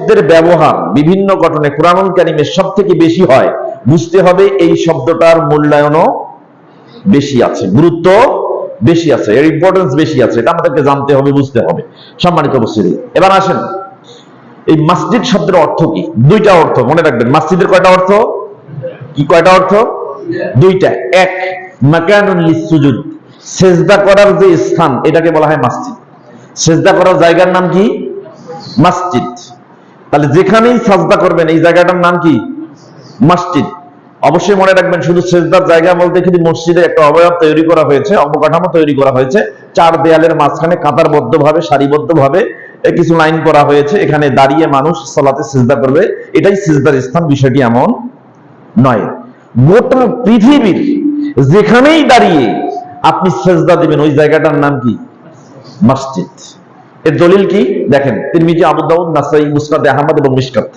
শব্দের ব্যবহার বিভিন্ন ঘটনায় কুরআনুল কারীমে সবথেকে বেশি হয়, বুঝতে হবে এই শব্দটার মূল্যায়নও বেশি আছে, গুরুত্ব বেশি আছে, এর ইম্পর্টেন্স বেশি আছে। এটা আমাদেরকে জানতে হবে, বুঝতে হবে। সম্মানিত উপস্থিতি, এবার আসেন এই মসজিদ শব্দের অর্থ কি? দুইটা অর্থ মনে রাখবেন। মসজিদের কয়টা অর্থ? কি কয়টা অর্থ? দুইটা। এক, মাকানুন লিসসুজুদ, সিজদা করার যে স্থান, এটাকে বলা হয় মসজিদ। সিজদা করার জায়গার নাম কি? মসজিদ। তাহলে যেখানেই সাজদা করবেন এই জায়গাটার নাম কি? মসজিদ। অবশ্যই মনে রাখবেন, শুধু সিজদার জায়গা বলতে কিন্তু মসজিদে একটা অবয়ব তৈরি করা হয়েছে, অবকাঠামো তৈরি করা হয়েছে। চার দেয়ালের মাঝখানে কাতারবদ্ধভাবে, সারিবদ্ধভাবে কিছু লাইন করা হয়েছে, এখানে দাঁড়িয়ে মানুষ সালাতে সিজদা করবে, এটাই সিজদার স্থান। বিষয়টি এমন নয়। গোটা পৃথিবীর যেখানেই দাঁড়িয়ে আপনি সিজদা দিবেন ওই জায়গাটার নাম কি? মসজিদ। এর দলিল কি? দেখেন, তিরমিজি, আবু দাউদ, নাসাই, মুসনাদ আহমদ এবং মিশকাত,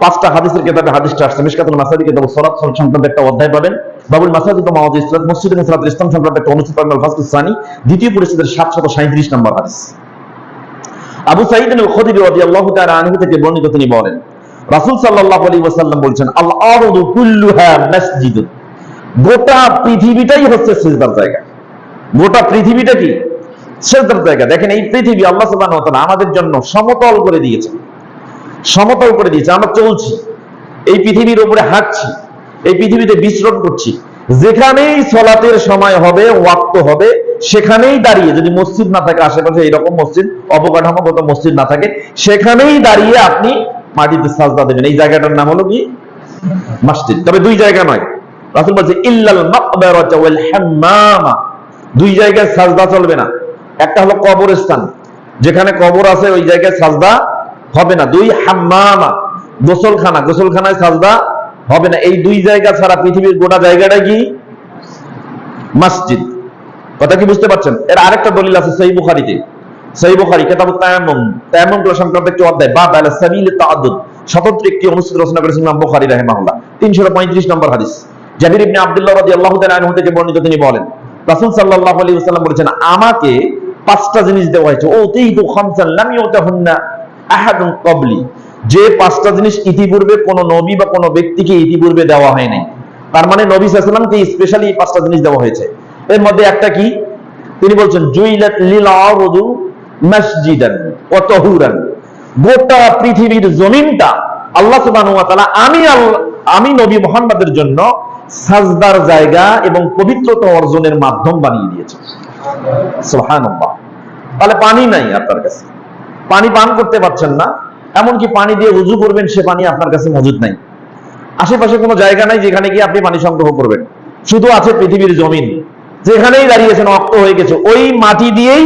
পাঁচটা হাদিসের কিতাবে হাদিসটা আসছে। মিশকাতুল মাসাবি কিতাব সালাত সংক্রান্ত একটা অধ্যায় পাবেন। বাবুল মাসাজিদ ওয়া মাওয়াদিস সালাত, মসজিদ এবং সালাতুল ইসলাম সংক্রান্ত একটা অনুচ্ছেদ পাবেন, ফাসলুস সানি, দ্বিতীয় পরিচ্ছেদের 737 নম্বর হাদিস। আবু সাঈদ আল খুদরি রাদিয়াল্লাহু তাআলা আনহু থেকে বর্ণিত, তিনি বলেন রাসূল সাল্লাল্লাহু আলাইহি ওয়াসাল্লাম বলেছেন, আল আরদু কুল্লুহা মাসজিদ, গোটা পৃথিবীটাই হচ্ছে সিজদার জায়গা। গোটা পৃথিবীটা কি? সিজদার জায়গা। দেখেন, এই পৃথিবী আল্লাহ সুবহানাহু ওয়া তাআলা আমাদের জন্য সমতল করে দিয়েছেন, সমতল করে দিয়েছে। আমরা চলছি এই পৃথিবীর উপরে, হাঁটছি এই পৃথিবীতে, বিচরণ করছি। যেখানেই সালাতের সময় হবে, ওয়াক্ত হবে, সেখানেই দাঁড়িয়ে, যদি মসজিদ না থাকে আশেপাশে, এইরকম মসজিদ, অবকাঠামোগত মসজিদ না থাকে, সেখানেই দাঁড়িয়ে আপনি মাটিতে সাজদা দেবেন। এই জায়গাটার নাম হলো কি? মসজিদ। তবে দুই জায়গা নয়, রাসূল বলেছে ইল্লাল মাকবারাতা ওয়াল হাম্মামা, দুই জায়গায় সাজদা চলবে না। একটা হলো কবরস্থান, যেখানে কবর আছে ওই জায়গায় সাজদা হবে না। দুই, হাম্মামা, গোসলখানা, গোসলখানায় সাজদা হবে না। এই দুই জায়গা ছাড়া পৃথিবীর গোটা জায়গাটা কি? মসজিদ। কথা কি বুঝতে পারছেন? এর আরেকটা দলিল আছে সহিহ বুখারীতে, সহিহ বুখারী কিতাবুত তায়াম্মুম, তায়াম্মুম সংক্রান্ত একটি অধ্যায়, বাব আলা সাবিল তাআদ্দুদ, স্বতন্ত্র একটি অনুচ্ছেদ রচনা করেছেন ইমাম বুখারী রাহিমাহুল্লাহ, 335 নম্বর হাদিস। জাবির ইবনে আব্দুল্লাহ রাদিয়াল্লাহু তাআলা আনহু থেকে বর্ণিত, তিনি বলেন রাসূল সাল্লাল্লাহু আলাইহি ওয়াসাল্লাম বলেছেন, আমাকে পাঁচটা জিনিস দেওয়া হয়েছে, ওতীতু খামসান লাম ইউতাহুন্না আহাদুন ক্বাবলি, যে পাঁচটা জিনিস ইতিপূর্বে কোন নবী বা কোন ব্যক্তিকে ইতিপূর্বে দেওয়া হয় নাই। তার মানে নবী সাল্লাল্লাহু আলাইহি ওয়াসাল্লামকে স্পেশালি এই পাঁচটা জিনিস দেওয়া হয়েছে। এর মধ্যে একটা কি? তিনি বলছেন জুইলাত লিল আরদু মাসজিদান ওয়া তাহুরান, গোটা পৃথিবীর জমিনটা আল্লাহ সুবহানাহু ওয়া তাআলা আমি নবী মুহাম্মদের জন্য সাজদার জায়গা এবং পবিত্রতা অর্জনের মাধ্যম বানিয়ে দিয়েছে। সুবহানাল্লাহ। তাহলে পানি নাই আপনার কাছে, পানি পান করতে পারছেন না, এমনকি পানি দিয়ে ওযু করবেন সে পানি আপনার কাছে মজুদ নাই। আশেপাশে কোনো জায়গা নাই যেখানে গিয়ে আপনি পানি সংগ্রহ করবেন, শুধু আছে পৃথিবীর জমিন। যেখানেই দাঁড়িয়েছেন অক্ত হয়ে গেছে, ওই মাটি দিয়েই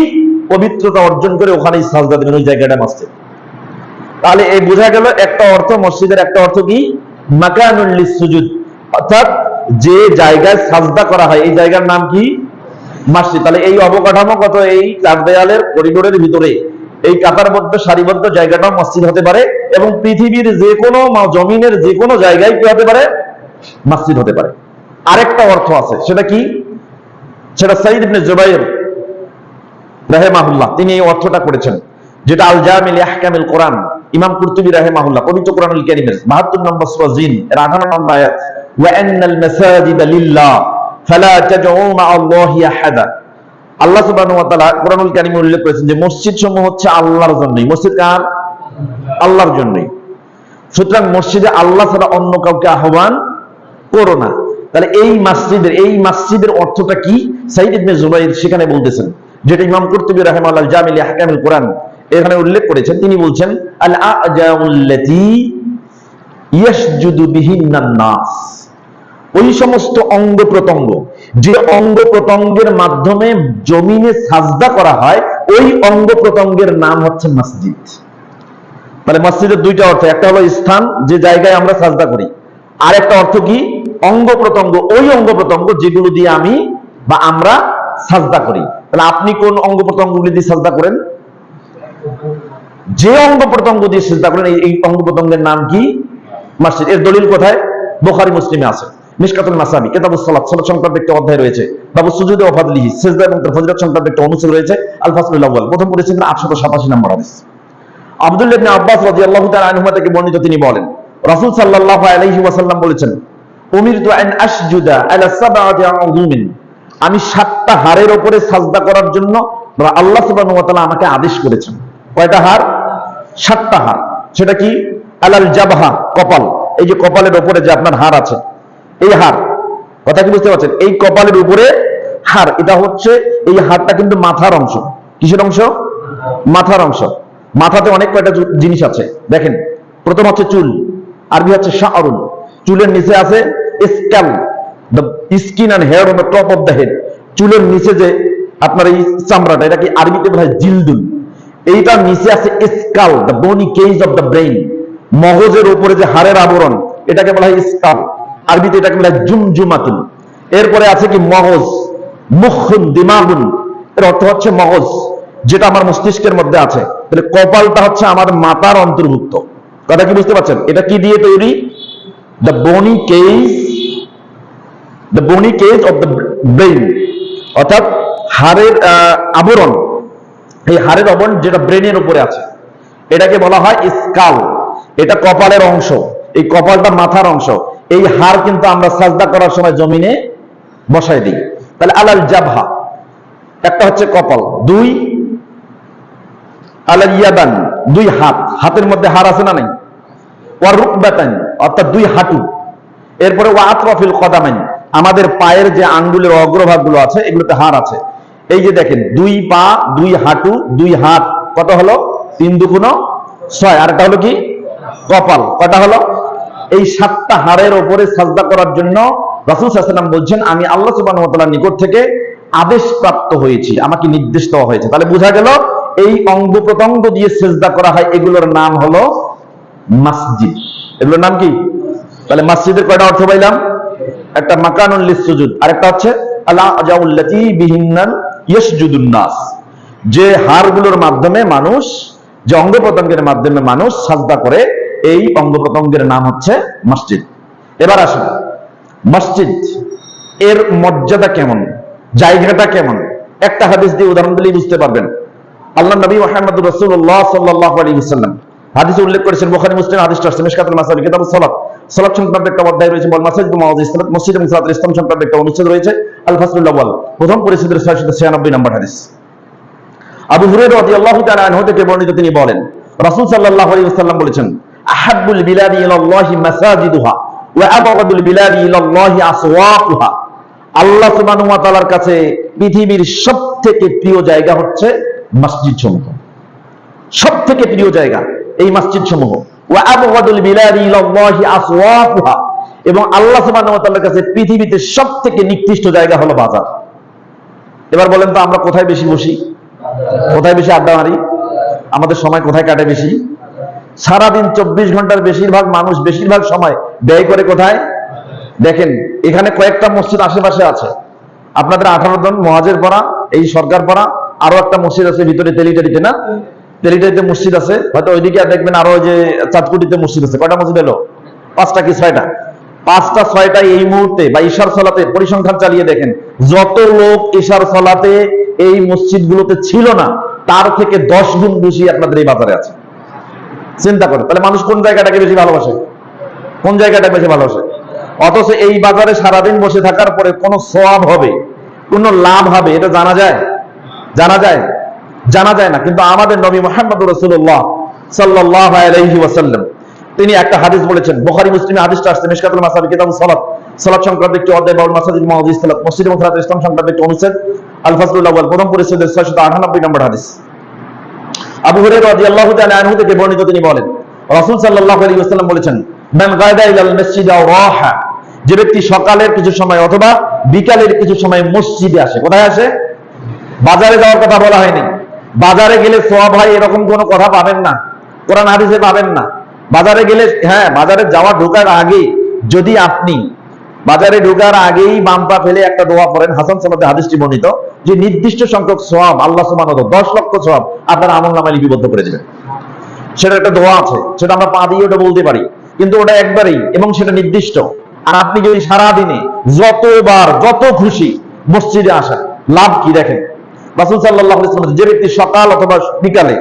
পবিত্রতা অর্জন করে ওখানেই সাজদা দেবেন, ওই জায়গাটা মসজিদ। তাহলে এই বোঝা গেল একটা অর্থ মসজিদের, একটা অর্থ কি? মাকানুল লিসসুজুদ, অর্থাৎ যে জায়গায় সাজদা করা হয় এই জায়গার নাম কি? মসজিদ। তাহলে এই অবকাঠামোগত এই চার দেয়ালের করিডোরের ভিতরে এই কাতারবদ্ধ সারিবদ্ধ জায়গাটাও মসজিদ হতে পারে, এবং পৃথিবীর যে কোনো জমিনের যে কোনো জায়গায় কি হতে পারে? মসজিদ হতে পারে। আরেকটা অর্থ আছে, সেটা কি? সেটা সাঈদ ইবনে জুবাইর রাহিমাহুল্লাহ তিনি এই অর্থটা করেছেন, যেটা আল জামি লি আহকামিল কোরআন, ইমাম কুরতুবী রাহিমাহুল্লাহ পবিত্র কোরআনুল কারীমের 72 নম্বর সূরা জিন এর 58 নম্বর আয়াত, ওয়া আন্নাল মাসাজিদা লিল্লাহ ফালা তাদউ মা'আল্লাহি আহাদা, আল্লাহ সুবহানাহু ওয়া তাআলা কোরআনুল কারীমে উল্লেখ করেছেন যে মসজিদ সমূহ হচ্ছে আল্লাহর জন্যই। মসজিদ কার? আল্লাহর জন্যই। সুতরাং মসজিদে আল্লাহ ছাড়া অন্য কাউকে আহ্বান করো না। তাহলে এই মসজিদের অর্থটা কি? সাঈদ ইবনে জুবাইর সেখানে বলতেছেন, যেটা ইমাম কুরতুবী রাহিমাহুল্লাহ জামি লি আহকামিল কোরআন এখানে উল্লেখ করেছেন। তিনি বলছেন আল আজাউল্লাতী ইয়াসজুদু বিহিন্নান নাস, ওই সমস্ত অঙ্গ প্রত্যঙ্গ, যে অঙ্গ প্রত্যঙ্গের মাধ্যমে জমিনে সাজদা করা হয়, ওই অঙ্গ প্রত্যঙ্গের নাম হচ্ছে মসজিদ। মানে মসজিদের দুইটা অর্থ, একটা হলো স্থান, যে জায়গায় আমরা সাজদা করি, আর একটা অর্থ কি? অঙ্গ প্রত্যঙ্গ, ওই অঙ্গ প্রত্যঙ্গ যেগুলো দিয়ে আমি বা আমরা সাজদা করি। তাহলে আপনি কোন অঙ্গ প্রত্যঙ্গগুলি দিয়ে সাজদা করেন? যে অঙ্গ প্রত্যঙ্গ দিয়ে সাজদা করেন এই অঙ্গ প্রত্যঙ্গের নাম কি? মসজিদ। এর দলিল কোথায়? বুখারী মুসলিমে আছে। মিশকাতুল মাসাবি কিতাবুস সালাত, সালাত সংক্রান্ত একটা অধ্যায় রয়েছে। বাবু সুজুদ ওয়া ফাদলিহি, সিজদা এবং তার ফজিলত সংক্রান্ত একটা অনুচ্ছেদ রয়েছে। আল ফাসলুল আউয়াল, প্রথম পরিচ্ছেদের 887 নম্বর হাদিস। আব্দুল্লাহ ইবনে আব্বাস রাদিয়াল্লাহু তাআলা আনহুমা থেকে বর্ণিত, তিনি বলেন রাসূল সাল্লাল্লাহু আলাইহি ওয়াসাল্লাম বলেছেন, উমিরতু আন আসজুদা আলা সাবআতি আযুমিন, আমি 7টা হাড়ের উপরে সাজদা করার জন্য আল্লাহ সুবহানাহু ওয়া তাআলা আমাকে আদেশ করেছেন। কয়টা হাড়? 7টা হাড়। সেটা কি? আলাল জাবহা, কপাল। এই যে কপালের উপরে যে আপনার হাড় আছে, এই হাড়, কথা কি বুঝতে পারছেন? এই কপালের উপরে হাড়, এটা হচ্ছে, এই হাড়টা কিন্তু মাথার অংশ। কিসের অংশ? মাথার অংশ। মাথাতে অনেক কয়টা জিনিস আছে দেখেন। প্রথম হচ্ছে চুল, আরবি হচ্ছে শাআরুন। চুলের নিচে আছে scalp, the skin and hair on the top of the head. চুলের নিচে যে আপনার এই চামড়াটা, এটা কি আরবিতে বলা হয় জিলদুন। এইটার নিচে আছে skull, the bony cage of the brain. মগজের উপরে যে হাড়ের আবরণ, এটাকে বলা হয় স্কাল, আরবিতে এটাকে বলা হয় জুমজুমাতুন। এরপরে আছে কি মগজ, মুখুন দিমাগুন, এর অর্থ হচ্ছে মগজ, যেটা আমার মস্তিষ্কের মধ্যে আছে। তাহলে কপালটা হচ্ছে আমার মাথার অন্তর্ভুক্ত। কথা কি বুঝতে পারছেন? এটা কি দিয়ে তৈরি? The bony cage of the brain, অর্থাৎ হাড়ের আবরণ। এই হাড়ের আবরণ যেটা ব্রেনের উপরে আছে, এটাকে বলা হয় স্কাল। এটা কপালের অংশ, এই কপালটা মাথার অংশ। এই হাড় কিন্তু আমরা সাজদা করার সময় জমিনে বসাই দিই। তাহলে আলাল জাবহা, একটা হচ্ছে কপাল। 2 আলাল ইয়াদান, 2 হাত, হাতের মধ্যে হাড় আছে না নাই? ওয়া রুকবাতান, অর্থাৎ 2 হাঁটু। এরপরে ওয়া আতরাফিল কদামাইন, আমাদের পায়ের যে আঙ্গুলের অগ্রভাগগুলো আছে, এগুলোতে হাড় আছে। এই যে দেখেন, 2 পা, 2 হাঁটু, 2 হাত, কত হলো? 3 দুগুণ 6। আর এটা হলো কি? কপাল। কয়টা হলো? এই 7টা হাড়ের উপরে সাজদা করার জন্য রাসূল সাল্লাল্লাহু আলাইহি ওয়াসাল্লাম বলছেন, আমি আল্লাহ সুবহানাহু ওয়া তাআলার নিকট থেকে আদেশ প্রাপ্ত হয়েছি, আমাকে নির্দেশ দেওয়া হয়েছে। তাহলে বোঝা গেল এই অঙ্গ প্রত্যঙ্গ দিয়ে সিজদা করা হয়, এগুলোর নাম হলো মসজিদ। এগুলোর নাম কি? তাহলে মসজিদের কয়টা অর্থ পাইলাম? একটা মাকানুল লিসসুজুদ, আর একটা হচ্ছে আলা জাউল্লাতি বিহিন্নাল ইয়াসজুদুন নাস, যে হাড়গুলোর মাধ্যমে মানুষ, যে অঙ্গ প্রত্যঙ্গের মাধ্যমে মানুষ সাজদা করে, এই অঙ্গ প্রত্যঙ্গের নাম হচ্ছে মসজিদ। এবার আসুন, মসজিদ এর মর্যাদা কেমন, জায়গাটা কেমন, একটা হাদিস দিয়ে উদাহরণ দিলেই বুঝতে পারবেন। আল্লাহ নবী মুহাম্মদুর রাসূলুল্লাহ সাল্লাল্লাহু আলাইহি ওয়াসাল্লাম হাদিসে উল্লেখ করেছেন, বুখারী মুসলিম হাদিসটা আসছে, মিশকাতুল মাসাবিহ কিতাবুস সালাত, সালাত সংক্রান্ত একটা অধ্যায় রয়েছে, বল মাসাজিদ মাওয়াদিস সালাত, মসজিদ এবং সালাতের ইসলাম সংক্রান্ত একটা অনুচ্ছেদ রয়েছে, আল ফাসলুল আউয়াল, প্রথম পরিচ্ছেদের 696 নম্বর হাদিস। আবু হুরায়রা রাদিয়াল্লাহু তাআলা আনহু থেকে বর্ণিত, তিনি বলেন রাসূল সাল্লাল্লাহু আলাইহি ওয়াসাল্লাম বলেছেন, আহাব্বুল বিলাদি ইলাল্লাহি মাসাজিদুহা ওয়া আবগাদুল বিলাদি ইলাল্লাহি আসওয়াকুহা। আল্লাহ সুবহানাহু ওয়া তাআলার কাছে পৃথিবীর সবথেকে প্রিয় জায়গা হচ্ছে মসজিদ সমূহ, সবথেকে প্রিয় জায়গা এই মসজিদ সমূহ। ওয়া আবগাদুল বিলাদি ইলাল্লাহি আসওয়াকুহা, এবং আল্লাহ সুবহানাহু ওয়া তাআলার কাছে পৃথিবীতে সবথেকে নিকৃষ্ট জায়গা হলো বাজার। এবার বলেন তো, আমরা কোথায় বেশি বসি, কোথায় বেশি আড্ডা মারি, আমাদের সময় কোথায় কাটে বেশি? সারাদিন 24 ঘন্টার বেশিরভাগ মানুষ বেশিরভাগ সময় ব্যয় করে কোথায়? দেখেন, এখানে কয়েকটা মসজিদ আশেপাশে আছে, আপনাদের 18 জন মুহাজির পাড়া, এই সরকার পাড়া, আরো একটা মসজিদ আছে ভিতরে তেলিটারিতে, না তেলিটারিতে মসজিদ আছে, হয়তো ওইদিকে দেখবেন আরো যে চাঁদকুটিতে মসজিদ আছে। কয়টা মসজিদ এলো? 5টা কি 6টা? 5টা 6টা এই মুহূর্তে বা ঈশার সালাতে পরিসংখ্যান চালিয়ে দেখেন, যত লোক ঈশার সালাতে এই মসজিদগুলোতে ছিল না, তার থেকে 10 গুণ বেশি আপনাদের এই বাজারে আছে। চিন্তা করেন, তাহলে মানুষ কোন জায়গাটাকে বেশি ভালোবাসে, কোন জায়গাটা বেশি ভালোবাসে? অথচ এই বাজারে সারাদিন বসে থাকার পরে কোন সওয়াব হবে, কোন লাভ হবে, এটা জানা যায়? জানা যায়? জানা যায় না। কিন্তু আমাদের নবী মুহাম্মদুর রাসূলুল্লাহ সাল্লাল্লাহু আলাইহি ওয়াসাল্লাম তিনি একটা হাদিস বলেছেন, বুখারী মুসলিমে হাদিসটা আসছে, মিশকাতুল মাসাবিহ কিতাবুস সালাত, সালাত সংক্রান্ত একটি অধ্যায়, বাউল মাসাজিদ মাওয়াদিস সালাত, মসজিদ এবং সালাতের ইসলাম সংক্রান্ত একটি অনুচ্ছেদ, আল ফাসলুল আউয়াল, প্রথম পরিচ্ছেদের 698 নম্বর হাদিস। আবু হুরায়রা রাদিয়াল্লাহু তাআলা আনহু থেকে বর্ণিত, তিনি বলেন রাসূল সাল্লাল্লাহু আলাইহি ওয়াসাল্লাম বলেছেন, মান গায়দা ইলাল মাসজিদ আও রাহা, যে ব্যক্তি সকালের কিছু সময় অথবা বিকালের কিছু সময় মসজিদে আসে। কোথায় আসে? বাজারে যাওয়ার কথা বলা হয়নি। বাজারে গেলে সওয়াব হয় এরকম কোনো কথা পাবেন না, কোরআন হাদিসে পাবেন না। বাজারে গেলে, হ্যাঁ, বাজারে যাওয়া ঢোকার আগে যদি আপনি বাজারে ঢোকার আগেই বাম পা ফেলে একটা দোয়া পড়েন, হাসান সনদে হাদিসটি বর্ণিত, যে নির্দিষ্ট সংখ্যক সওয়াব আল্লাহ সুবহানাহু ওয়া তাআলা 10 লক্ষ সওয়াব আপনার আমলনামায় লিপিবদ্ধ করে দিবেন। সেটা একটা দোয়া আছে, সেটা আমরা পা দিয়ে ওটা বলতে পারি, কিন্তু ওটা একবারেই, এবং সেটা নির্দিষ্ট। আর আপনি যদি সারা দিনে যতবার যত খুশি মসজিদে আসেন, লাভ কি দেখেন। রাসূল সাল্লাল্লাহু আলাইহি ওয়াসাল্লাম, যে ব্যক্তি সকাল অথবা বিকালে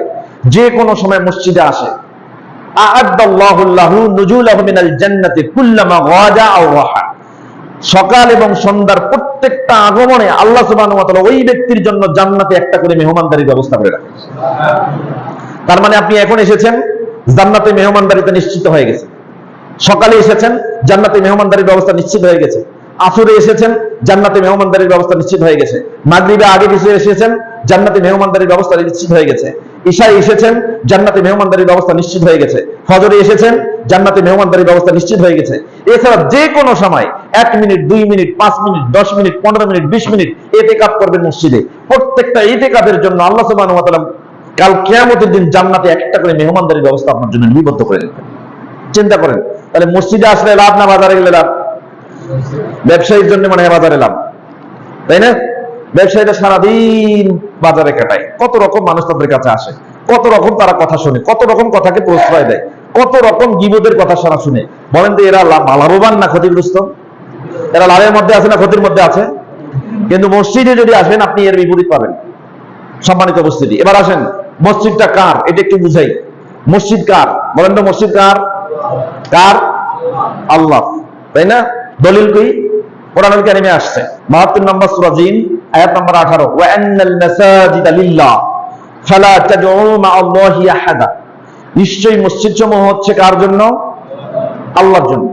যে কোনো সময় মসজিদে আসে, আ'আদ্দাল্লাহু লাহু নুজুলাহু মিনাল জান্নাতি কুল্লামা গাদা আও রাহা, সকাল এবং সন্ধ্যার প্রত্যেকটা আগমনে আল্লাহ সুবহানাহু ওয়া তাআলা ওই ব্যক্তির জন্য জান্নাতে একটা করে মেহমানদারির ব্যবস্থা করে রাখেন। তার মানে আপনি এখন এসেছেন, জান্নাতে মেহমানদারিতে নিশ্চিত হয়ে গেছে। সকালে এসেছেন, জান্নাতে মেহমানদারির ব্যবস্থা নিশ্চিত হয়ে গেছে। আসরে এসেছেন, জান্নাতে মেহমানদারির ব্যবস্থা নিশ্চিত হয়ে গেছে। মাগরিবে আগে কিছু এসেছেন, জান্নাতে মেহমানদারির ব্যবস্থা নিশ্চিত হয়ে গেছে। ইশায় এসেছেন, জান্নাতে মেহমানদারির ব্যবস্থা নিশ্চিত হয়ে গেছে। ফজরে এসেছেন, জান্নাতে মেহমানদারির ব্যবস্থা নিশ্চিত হয়ে গেছে। এছাড়া যে কোনো সময় 1 minute, 2 minute, 5 minute, 10 minute, 15 minute, 20 minute ইতিকাফ করবেন মসজিদে। প্রত্যেকটা ইতিকাফের জন্য আল্লাহ সুবহানাহু ওয়া তাআলা কাল কিয়ামতের দিন জান্নাতে একটা করে মেহমানদারির ব্যবস্থা আপনার জন্য নিবদ্ধ করে দেবেন। চিন্তা করেন, তাহলে মসজিদে আসলে লাভ না বাজারে গেলে লাভ? ব্যবসায়ীর জন্য মানে বাজারে লাভ, তাই না? ব্যবসায়ীরা সারাদিন বাজারে কাটায়, কত রকম মানুষ তাদের কাছে আসে, কত রকম তারা কথা শুনে, কত রকম কথাকে প্রশ্রয় দেয়, কত রকম গীবতের কথা সারা শুনে। বলেন তো এরা লাভবান না ক্ষতিগ্রস্ত? এরা লাভের মধ্যে আছে না ক্ষতির মধ্যে আছে? কিন্তু মসজিদে যদি আসেন আপনি এর বিপরীত পাবেন। সম্মানিত উপস্থিতি, এবার আসেন, মসজিদটা কার এটা একটু বুঝাই। মসজিদ কার বলেন তো? মসজিদ কার? কার? আল্লাহ, তাই না? দলিল কি? কোরআনুল কারীমে আসছে 72 নম্বর সূরা জিন আয়াত নম্বর 18, ওয়া আন্নাল মাসাজিদা লিল্লাহ ফালা তাদউ মা'আল্লাহি আহাদা, নিশ্চয়ই মসজিদ সমূহ হচ্ছে কার জন্য? আল্লাহর জন্য।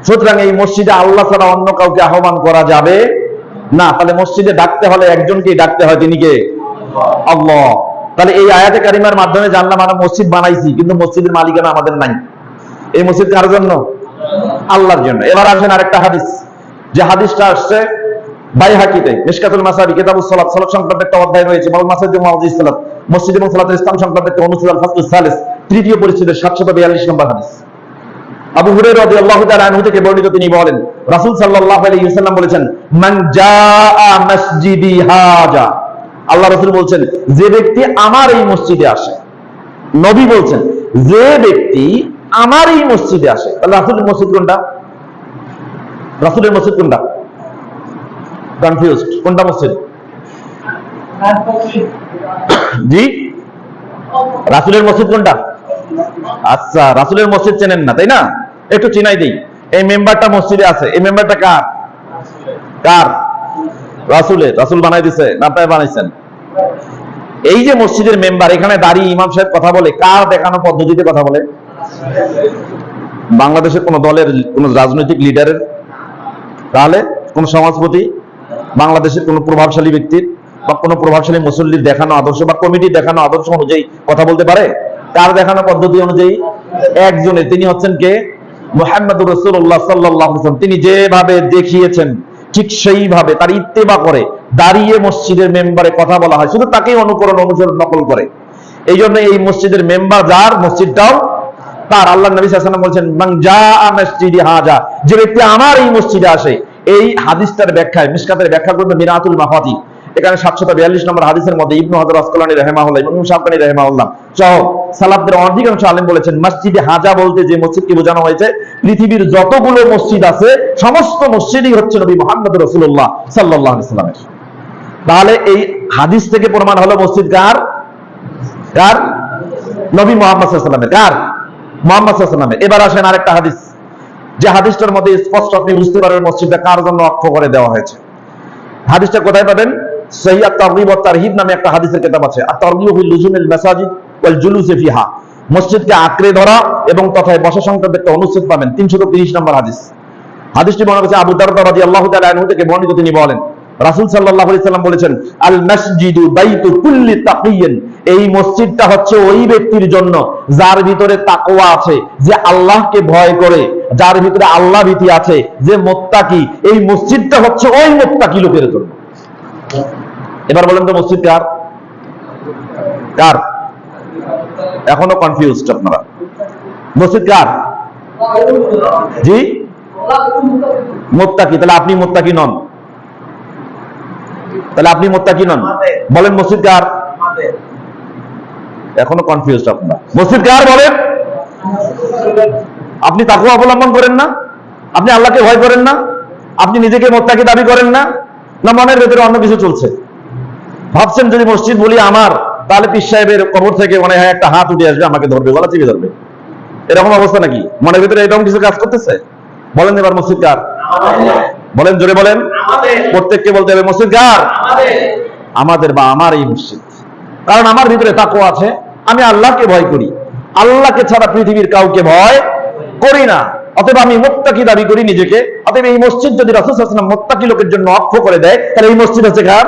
সুতরাং এই মসজিদে আল্লাহ ছাড়া অন্য কাউকে আহ্বান করা যাবে না। তাহলে মসজিদে ডাকতে হলে একজনকেই ডাকতে হয়, তিনি কে? আল্লাহ। তাহলে এই আয়াতে কারিমার মাধ্যমে জানলাম আমরা মসজিদ বানাইছি, কিন্তু মসজিদের মালিকানা আমাদের নাই। এই মসজিদ কার জন্য? আল্লাহর জন্য। এবার আসেন আরেকটা হাদিস, যে হাদিসটা আসছে বাইহাকিতে, মিশকাতুল মাসাবি কিতাবুস সালাত, সালাত সংক্রান্ত একটা অধ্যায় রয়েছে, বাবুল মাসাজিদ ওয়া মাওয়াদিস সালাত, মসজিদ এবং সালাতের স্থান সংক্রান্ত একটা অনুচ্ছেদ, ফাসলুস সালিস, তৃতীয় পরিচ্ছেদের 742 নম্বর হাদিস। আবু হুরায়রা রাদিয়াল্লাহু তাআলা আনহু থেকে বর্ণিত, তিনি বলেন রাসূল সাল্লাল্লাহু আলাইহি ওয়াসাল্লাম বলেছেন, মান জাআ মসজিদি হাজা, আল্লাহ রাসূল বলছেন যে ব্যক্তি আমার এই মসজিদে আসে, নবী বলছেন যে ব্যক্তি আমার এই মসজিদে আসে। তাহলে রাসূলের মসজিদ কোনটা? রাসূলের মসজিদ কোনটা? কনফিউজড, কোনটা মসজিদ? জি, রাসূলের মসজিদ কোনটা? আচ্ছা, রাসূলের মসজিদ চেনেন না, তাই না? একটু চিনাই দেই। এই মেম্বারটা মসজিদে আছে, এই মেম্বারটা কার? কার? রাসূলের। রাসূল বানাই দিয়েছে না আপনারা বানাইছেন? এই যে মসজিদের মেম্বার, এখানে দাঁড়িয়ে ইমাম সাহেব কথা বলে, কার দেখানো পদ্ধতিতে কথা বলে? বাংলাদেশের কোন দলের কোন রাজনৈতিক লিডারের? তাহলে কোন সমাজপতি, বাংলাদেশের কোন প্রভাবশালী ব্যক্তির বা কোন প্রভাবশালী মুসল্লির দেখানো আদর্শ বা কমিটির দেখানো আদর্শ অনুযায়ী কথা বলতে পারে? কার দেখানো পদ্ধতি অনুযায়ী? একজনের, তিনি হচ্ছেন কে? মুহাম্মদুর রাসূলুল্লাহ সাল্লাল্লাহু আলাইহি ওয়াসাল্লাম। তিনি যেভাবে দেখিয়েছেন ঠিক সেইভাবে তার ইত্তেবা করে দাঁড়িয়ে মসজিদের মেম্বারে কথা বলা হয়, শুধু তাকেই অনুকরণ, অনুসরণ, নকল করে। এই জন্য এই মসজিদের মেম্বার যার, মসজিদটাও তার। আল্লাহ নবী সাল্লাল্লাহু আলাইহি ওয়াসাল্লাম বলেছেন, মান জাআ মসজিদি হাজা, যে ব্যক্তি আমার এই মসজিদে আসে। এই হাদিসটার ব্যাখ্যায়, মিশকাতের ব্যাখ্যা করবে মিরাতুল মাফাতি, এখানে 742 নম্বর হাদিসের মধ্যে ইবনে হাজার আসকালানী রাহিমাহুল্লাহ, ইমাম শাওকানী রাহিমাহুল্লাহ সহ সালাফদের অধিকাংশ আলেম বলেছেন মসজিদে হাজা বলতে যে মসজিদকে বোঝানো হয়েছে, পৃথিবীর যতগুলো মসজিদ আছে সমস্ত মসজিদই হচ্ছে নবী মুহাম্মদ রাসূলুল্লাহ সাল্লাল্লাহু আলাইহি ওয়াসাল্লামের। তাহলে এই হাদিস থেকে প্রমাণ হলো মসজিদ কার? কার? নবী মুহাম্মদ সাল্লাল্লাহু আলাইহি ওয়াসাল্লামের। কার? মুহাম্মদ সাল্লাল্লাহু আলাইহি ওয়াসাল্লামের। এবার আসেন আরেকটা হাদিস, যে হাদিসটার মধ্যে স্পষ্ট আপনি বুঝতে পারবেন মসজিদটা কার জন্য অক্ষ করে দেওয়া হয়েছে। হাদিসটা কোথায় পাবেন? সহিহ আত-তারগীব ওয়া তারহিব নামে একটা হাদিসের কিতাব আছে। আত-তারগীব ফি লুজুমিল মাসাজিদ ওয়াল জুলুসি ফিহা, মসজিদকে আঁকড়ে ধরা এবং তথায় বসা সংক্রান্ত একটা অনুচ্ছেদ পাবেন, 330 নম্বর হাদিস। হাদিসটি বর্ণনা করেছে আবু দারদা রাদিয়াল্লাহু তাআলা আনহু থেকে বর্ণিত, তিনি বলেন রাসূল সাল্লাল্লাহু আলাইহি ওয়াসাল্লাম বলেছেন, আল মাসজিদু বাইতু কুল্লি তাকিয়্যিন, এই মসজিদটা হচ্ছে ওই ব্যক্তির জন্য যার ভিতরে তাকওয়া আছে, যে আল্লাহকে ভয় করে, যার ভিতরে আল্লাহ ভীতি আছে, যে মুত্তাকি। এই মসজিদটা হচ্ছে ওই মুত্তাকি লোকের জন্য। এবার বলেন তো মসজিদ কার? কার? এখনো কনফিউজড আপনারা? মসজিদ কার? জি, মুত্তাকি। তাহলে আপনি মুত্তাকি নন? তাহলে আপনি মুত্তাকি নন? বলেন মসজিদ কার? এখনো কনফিউজড আপনারা? মসজিদ কার বলেন? আপনি তাকওয়া অবলম্বন করেন না? আপনি আল্লাহকে ভয় করেন না? আপনি নিজেকে মুত্তাকি দাবি করেন না? না মনের ভেতরে অন্য কিছু চলছে? ভাবছেন যদি মসজিদ বলি আমার, তাহলে পীর সাহেবের কবর থেকে মনে হয় একটা হাত উঠে আসবে, আমাকে ধরবে, গলা চিপে ধরবে। এরকম অবস্থা নাকি? মনের ভিতরে এরকম কিছু কাজ করতেছে? বলেন এবার মসজিদ কার? বলেন, জোরে বলেন। প্রত্যেককে বলতে হবে মসজিদ কার? আমাদের বা আমার এই মসজিদ। কারণ আমার ভিতরে তাকওয়া আছে, আমি আল্লাহকে ভয় করি, আল্লাহকে ছাড়া পৃথিবীর কাউকে ভয় করি না। অতএব আমি মুত্তাকি দাবি করি নিজেকে। অতএব এই মসজিদ যদি রাসূল সাল্লাল্লাহু আলাইহি ওয়াসাল্লাম মুত্তাকি লোকের জন্য অক্ষ করে দেয়, তাহলে এই মসজিদ হচ্ছে কার?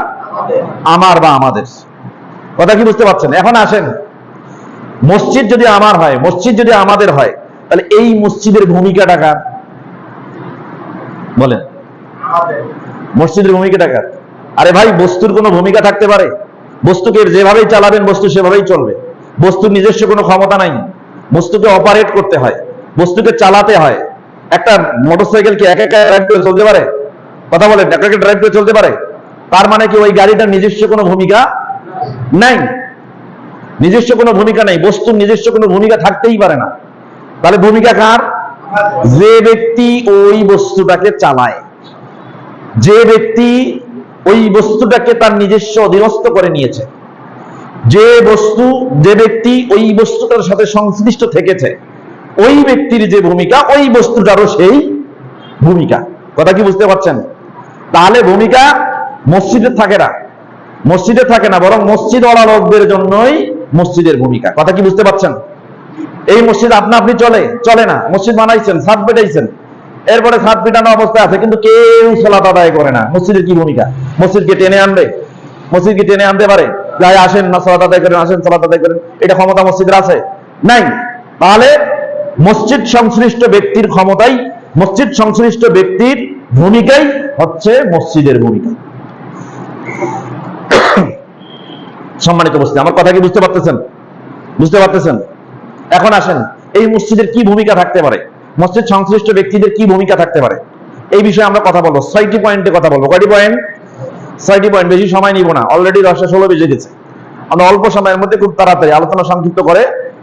আমার বা আমাদের। কথা কি বুঝতে পারছেন? এখন আসেন, মসজিদ যদি আমার হয়, মসজিদ যদি আমাদের হয়, তাহলে এই মসজিদের ভূমিকাটা কার? বলেন, মসজিদের ভূমিকাটা কার? আরে ভাই, বস্তুর কোনো ভূমিকা থাকতে পারে? বস্তুকে যেভাবেই চালাবেন বস্তু সেভাবেই চলবে। বস্তুর নিজস্ব কোনো ক্ষমতা নাই। বস্তুকে অপারেট করতে হয়, বস্তুকে চালাতে হয়। একটা মোটরসাইকেল কি একা একা ড্রাইভ করে চলতে পারে? কথা বলেন, একা একা ড্রাইভ করে চলতে পারে? তার মানে কি ওই গাড়িটার নিজস্ব কোনো ভূমিকা নাই? নিজস্ব কোনো ভূমিকা নাই, বস্তুর নিজস্ব কোনো ভূমিকা থাকতেই পারে না। তাহলে ভূমিকা কার? যে ব্যক্তি ওই বস্তুটাকে চালায়, যে ব্যক্তি ওই বস্তুটাকে তার নিজস্ব অধীনস্থ করে নিয়েছে, যে ব্যক্তি ওই বস্তুটার সাথে সংশ্লিষ্ট থেকেছে, ওই ব্যক্তির যে ভূমিকা, ওই বস্তুটারও সেই ভূমিকা। কথা কি বুঝতে পারছেন? তাহলে ভূমিকা মসজিদে থাকে না, মসজিদে থাকে না, বরং মসজিদওয়ালা লোকদের জন্যই মসজিদের ভূমিকা। কথা কি বুঝতে পারছেন? এই মসজিদ আপনা আপনি চলে না। মসজিদ বানাইছেন, ছাদ পেটাইছেন, এরপরে ছাদ পিটানো অবস্থায় আছে, কিন্তু কেউ সালাত আদায় করে না। মসজিদের কি ভূমিকা? মসজিদকে টেনে আনবে? মসজিদ কি টেনে আনতে পারে? যাই আসেন না, সালাত আদায় করেন, আসেন সালাত আদায় করেন, এটা ক্ষমতা মসজিদের আছে? নাই। তাহলে মসজিদ সংশ্লিষ্ট ব্যক্তির ক্ষমতাই, মসজিদ সংশ্লিষ্ট ব্যক্তির ভূমিকাই হচ্ছে মসজিদের ভূমিকা। সম্মানিত উপস্থিতি, আমার কথা কি বুঝতে পারতেছেন? বুঝতে পারতেছেন? এখন আসেন, এই মসজিদের কি ভূমিকা থাকতে পারে, মসজিদ সংশ্লিষ্ট ব্যক্তিদের কি ভূমিকা থাকতে পারে, এই বিষয়ে আমরা কথা বলবো। 6টি পয়েন্টে কথা বলবো। কয়টি পয়েন্ট? 6টি পয়েন্ট। বেশি সময় নিব না, অলরেডি 10:16 বেজে গেছে। আমরা অল্প সময়ের মধ্যে খুব তাড়াতাড়ি আলোচনা সংক্ষিপ্ত করে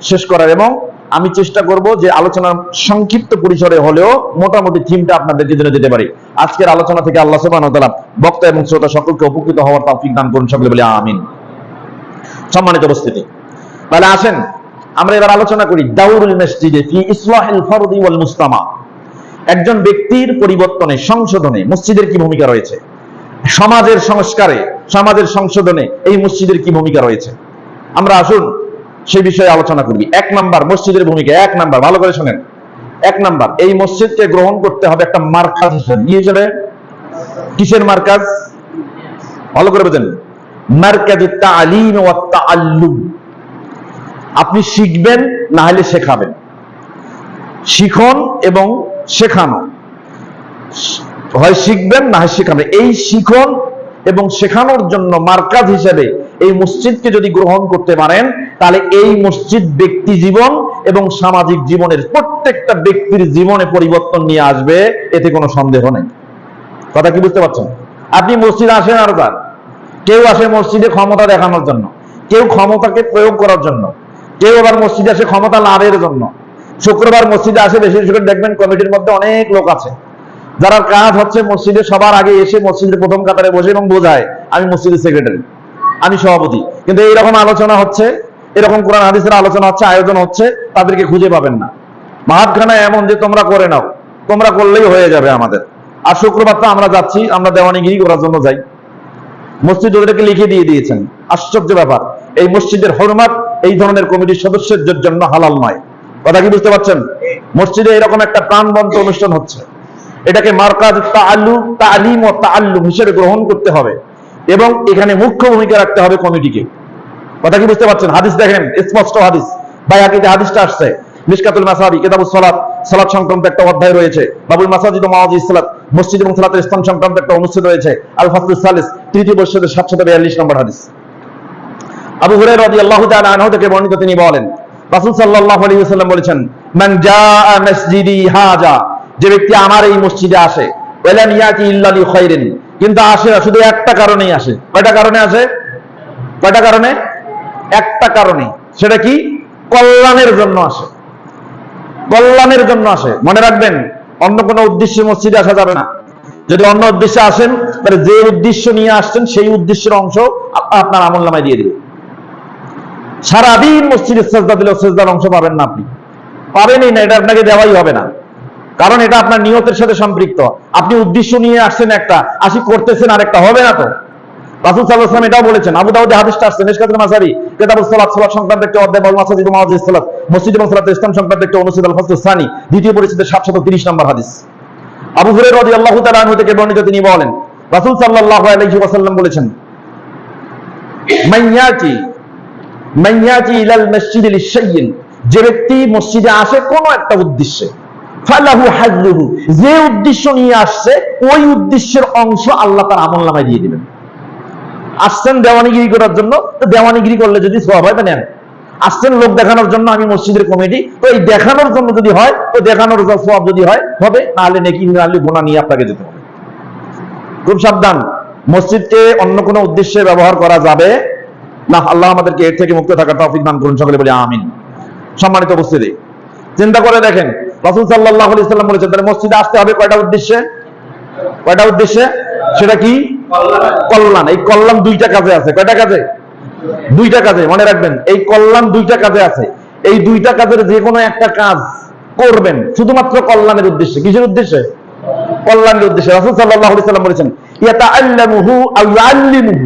শেষ করার, এবং আমি চেষ্টা করব যে আলোচনার সংক্ষিপ্ত পরিসরে হলেও মোটামুটি থিমটা আপনাদেরকে জেনে দিতে পারি। আজকের আলোচনা থেকে আল্লাহ সুবহানাহু ওয়া তাআলা বক্তা এবং শ্রোতা সকলকে উপকৃত হওয়ার তৌফিক দান করুন, সকলে বলি আমিন। সম্মানিত উপস্থিতি, তাহলে আসেন আমরা এবার আলোচনা করি দাউরুল মসজিদে ফি ইসলাহিল ফরদি ওয়াল মুসতামা। একজন ব্যক্তির পরিবর্তনে, সংশোধনে মসজিদের কি ভূমিকা রয়েছে, সমাজের সংস্কারে, সমাজের সংশোধনে এই মসজিদের কি ভূমিকা রয়েছে, আমরা আসুন সেই বিষয়ে আলোচনা করি। 1 নাম্বার মসজিদের ভূমিকা। 1 নাম্বার, ভালো করে শুনেন। 1 নাম্বার, এই মসজিদকে গ্রহণ করতে হবে একটা মার্কাজ হিসেবে। কিসের মার্কাজ? ভালো করে বুঝেন, মারকাজুত তালিম ওয়া তাআল্লুম। আপনি শিখবেন না হলে শেখাবেন, শিখন এবং শেখানো, হয় শিখবেন না হয় শেখাবেন। এই শিখন এবং শেখানোর জন্য মার্কাজ হিসেবে এই মসজিদকে যদি গ্রহণ করতে পারেন, তাহলে এই মসজিদ ব্যক্তি জীবন এবং সামাজিক জীবনের প্রত্যেকটা ব্যক্তির জীবনে পরিবর্তন নিয়ে আসবে, এতে কোনো সন্দেহ নেই। কথা কি বুঝতে পারছেন? আপনি মসজিদে আসেন আর যান, কেউ আসে মসজিদে ক্ষমতা দেখানোর জন্য, কেউ ক্ষমতাকে প্রয়োগ করার জন্য, কেউ আবার মসজিদে আসে ক্ষমতা লাভের জন্য। শুক্রবার মসজিদে আসে বেশি করে দেখবেন কমিটির মধ্যে অনেক লোক আছে যারা কাজ হচ্ছে মসজিদে সবার আগে এসে মসজিদের প্রথম কাতারে বসে এবং বোঝায় আমি মসজিদের সেক্রেটারি, আমি সভাপতি। কিন্তু এইরকম আলোচনা হচ্ছে, এরকম কোরআন হাদিসের আলোচনা হচ্ছে, আয়োজন হচ্ছে, তাদেরকে খুঁজে পাবেন না। মাহাতখানা এমন যে তোমরা করে নাও, তোমরা করলেই হয়ে যাবে আমাদের। আর শুক্রবার তো আমরা যাচ্ছি, আমরা দেওয়ানিগিরি করার জন্য যাই। মসজিদ ওদেরকে লিখে দিয়ে দিয়েছেন। আশ্চর্য ব্যাপার, এই মসজিদের হরমাত এই ধরনের কমিটির সদস্যদের জন্য হালাল নয়। কথা কি বুঝতে পারছেন? মসজিদে এরকম একটা প্রাণবন্ত অনুষ্ঠান হচ্ছে, এটাকে মারকাজ তালিম ও তাআল্লুম হিসেবে গ্রহণ করতে হবে, এবং এখানে মুখ্য ভূমিকা রাখতে হবে কমিটিকে। কথা কি বুঝতে পারছেন? হাদিস দেখেন, স্পষ্ট হাদিস, বাইহাকিতে হাদিসটা আসছে। মিশকাতুল মাসাবি কিতাবুস সালাত, সালাত সংক্রান্ত একটা অধ্যায় রয়েছে। বাবুল মাসাজিদ ও মাওয়াজিস সালাত, মসজিদ এবং সালাতের স্থান সংক্রান্ত একটা অনুচ্ছেদ রয়েছে। আল ফাসলুস সালিস, তৃতীয় পরিচ্ছেদের 742 নম্বর হাদিস। আবু হুরায়রা রাদিয়াল্লাহু তাআলা আনহু থেকে বর্ণিত, তিনি বলেন রাসূল সাল্লাল্লাহু আলাইহি ওয়াসাল্লাম বলেছেন, মান জাআ মাসজিদি হাজা, যে ব্যক্তি আমার এই মসজিদে আসে, ওয়ালাম ইয়াতি ইল্লা লিখাইরিন, কিন্তু আসে না শুধু একটা কারণেই আসে। কয়টা কারণে আসে? কয়টা কারণে? একটা কারণে। সেটা কি? কল্যাণের জন্য আসে, কল্যাণের জন্য আসে। মনে রাখবেন, অন্য কোনো উদ্দেশ্যে মসজিদে আসা যাবে না। যদি অন্য উদ্দেশ্যে আসেন, তাহলে যে উদ্দেশ্য নিয়ে আসছেন সেই উদ্দেশ্যের অংশ আপনার আমলনামায় দিয়ে দিবে। সারাদিন মসজিদে সেজদা দিলেও সেজদার অংশ পাবেন না, আপনি পাবেনই না, এটা আপনাকে দেওয়াই হবে না, কারণ এটা আপনার নিয়তের সাথে সম্পৃক্ত। আপনি উদ্দেশ্য নিয়ে আসছেন একটা, আসি করতেছেন আরেকটা, হবে না তো। রাসূল সাল্লাল্লাহু আলাইহি ওয়াসাল্লাম এটাও বলেছেন, আবু দাউদে হাদিসটা আসছে, মিশকাতুল মাসাবি কিতাবুস সালাত, সালাত সংক্রান্ত একটা অধ্যায়, বাবুল মাসাজিদ ওয়া মাওয়াজিস সালাত, মসজিদ এবং সালাতের ইসলাম সংক্রান্ত একটা অনুচ্ছেদ, আল ফাসলুস সানি, দ্বিতীয় পরিচ্ছেদের 730 নম্বর হাদিস। আবু হুরায়রা রাদিয়াল্লাহু তাআলা আনহু থেকে বর্ণিত, তিনি বলেন রাসূল সাল্লাল্লাহু আলাইহি ওয়াসাল্লাম বলেছেন, মাইয়াতি ইলাল মসজিদি লিশাইইন, যে ব্যক্তি মসজিদে আসে কোন একটা উদ্দেশ্যে, ফালাহু হাজ্জুহু, যে উদ্দেশ্য নিয়ে আসছে ওই উদ্দেশ্যের অংশ আল্লাহ তার আমলনামায় দিয়ে দিবেন। আসছেন দেওয়ানিগিরি করার জন্য, তো দেওয়ানিগিরি করলে যদি সওয়াব হয় নেন। আসছেন লোক দেখানোর জন্য, আমি মসজিদের কমিটি, তো এই দেখানোর জন্য যদি হয়, তো দেখানোর সওয়াব যদি হয় হবে, নাহলে নেকি নাহলে গুনাহ নিয়ে আপনাকে যেতে হবে। খুব সাবধান, মসজিদকে অন্য কোনো উদ্দেশ্যে ব্যবহার করা যাবে না। আল্লাহ আমাদেরকে এর থেকে মুক্ত থাকার তৌফিক দান করুন, সকলে বলি আমিন। সম্মানিত উপস্থিতি, চিন্তা করে দেখেন, রাসূল সাল্লাল্লাহু আলাইহি ওয়াসাল্লাম বলেছেন তাহলে মসজিদে আসতে হবে কয়টা উদ্দেশ্যে? কয়টা উদ্দেশ্যে? সেটা কি? কল্যাণ। এই কল্যাণ দুইটা কাজে আছে। কয়টা কাজে? দুইটা কাজে, মনে রাখবেন, এই কল্যাণ দুইটা কাজে আছে। এই দুইটা কাজের যে কোনো একটা কাজ করবেন শুধুমাত্র কল্যাণের উদ্দেশ্যে। কিসের উদ্দেশ্যে? কল্যাণের উদ্দেশ্যে। রাসূল সাল্লাল্লাহু আলাইহি ওয়াসাল্লাম বলেছেন, ইয়াতাআল্লামুহু আও ইউআল্লিমুহু,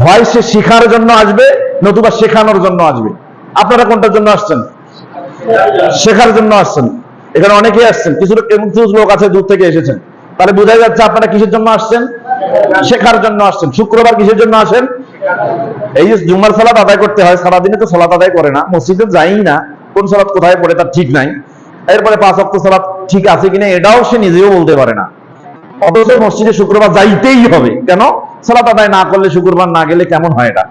হয় সে শিখার জন্য আসবে নতুবা শেখানোর জন্য আসবে। আপনারা কোনটার জন্য আসছেন? শেখার জন্য আসছেন। এখানে অনেকেই আসছেন, কিছু লোক আছে দূর থেকে এসেছেন, তাহলে বোঝা যাচ্ছে আপনারা কিসের জন্য আসছেন? শেখার জন্য আসছেন। শুক্রবার কিসের জন্য আসেন? এই যে জুমার সালাত আদায় করতে হয়, সারাদিনে তো সালাত আদায় করে না, মসজিদে যাই না, কোন সালাত কোথায় পড়ে তার ঠিক নাই, এরপরে 5 ওয়াক্ত সালাত ঠিক আছে কিনা এটাও সে নিজেও বলতে পারে না, অথচ মসজিদে শুক্রবার যাইতেই হবে। কেন? সালাত আদায় না করলে, শুক্রবার না গেলে কেমন হয়? এটা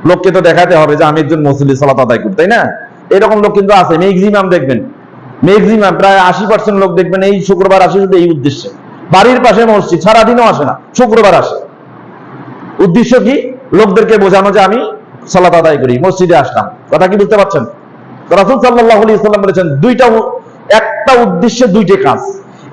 লোককে তো দেখাতে হবে যে আমি একজন মুসল্লি, সালাত আদায় করি, তাই না? এরকম লোক কিন্তু আছে, ম্যাক্সিমাম দেখবেন, ম্যাক্সিমাম প্রায় 80% লোক দেখবেন এই শুক্রবার আসে শুধু এই উদ্দেশ্যে। বাড়ির পাশে মসজিদ, সারাদিনও আসে না, শুক্রবার আসে। উদ্দেশ্য কি? লোকদেরকে বোঝানো যে আমি সালাত আদায় করি, মসজিদে আসলাম। কথা কি বুঝতে পারছেন? রাসূল সাল্লাল্লাহু আলাইহি ওয়াসাল্লাম বলেছেন একটা উদ্দেশ্যে দুইটা কাজ।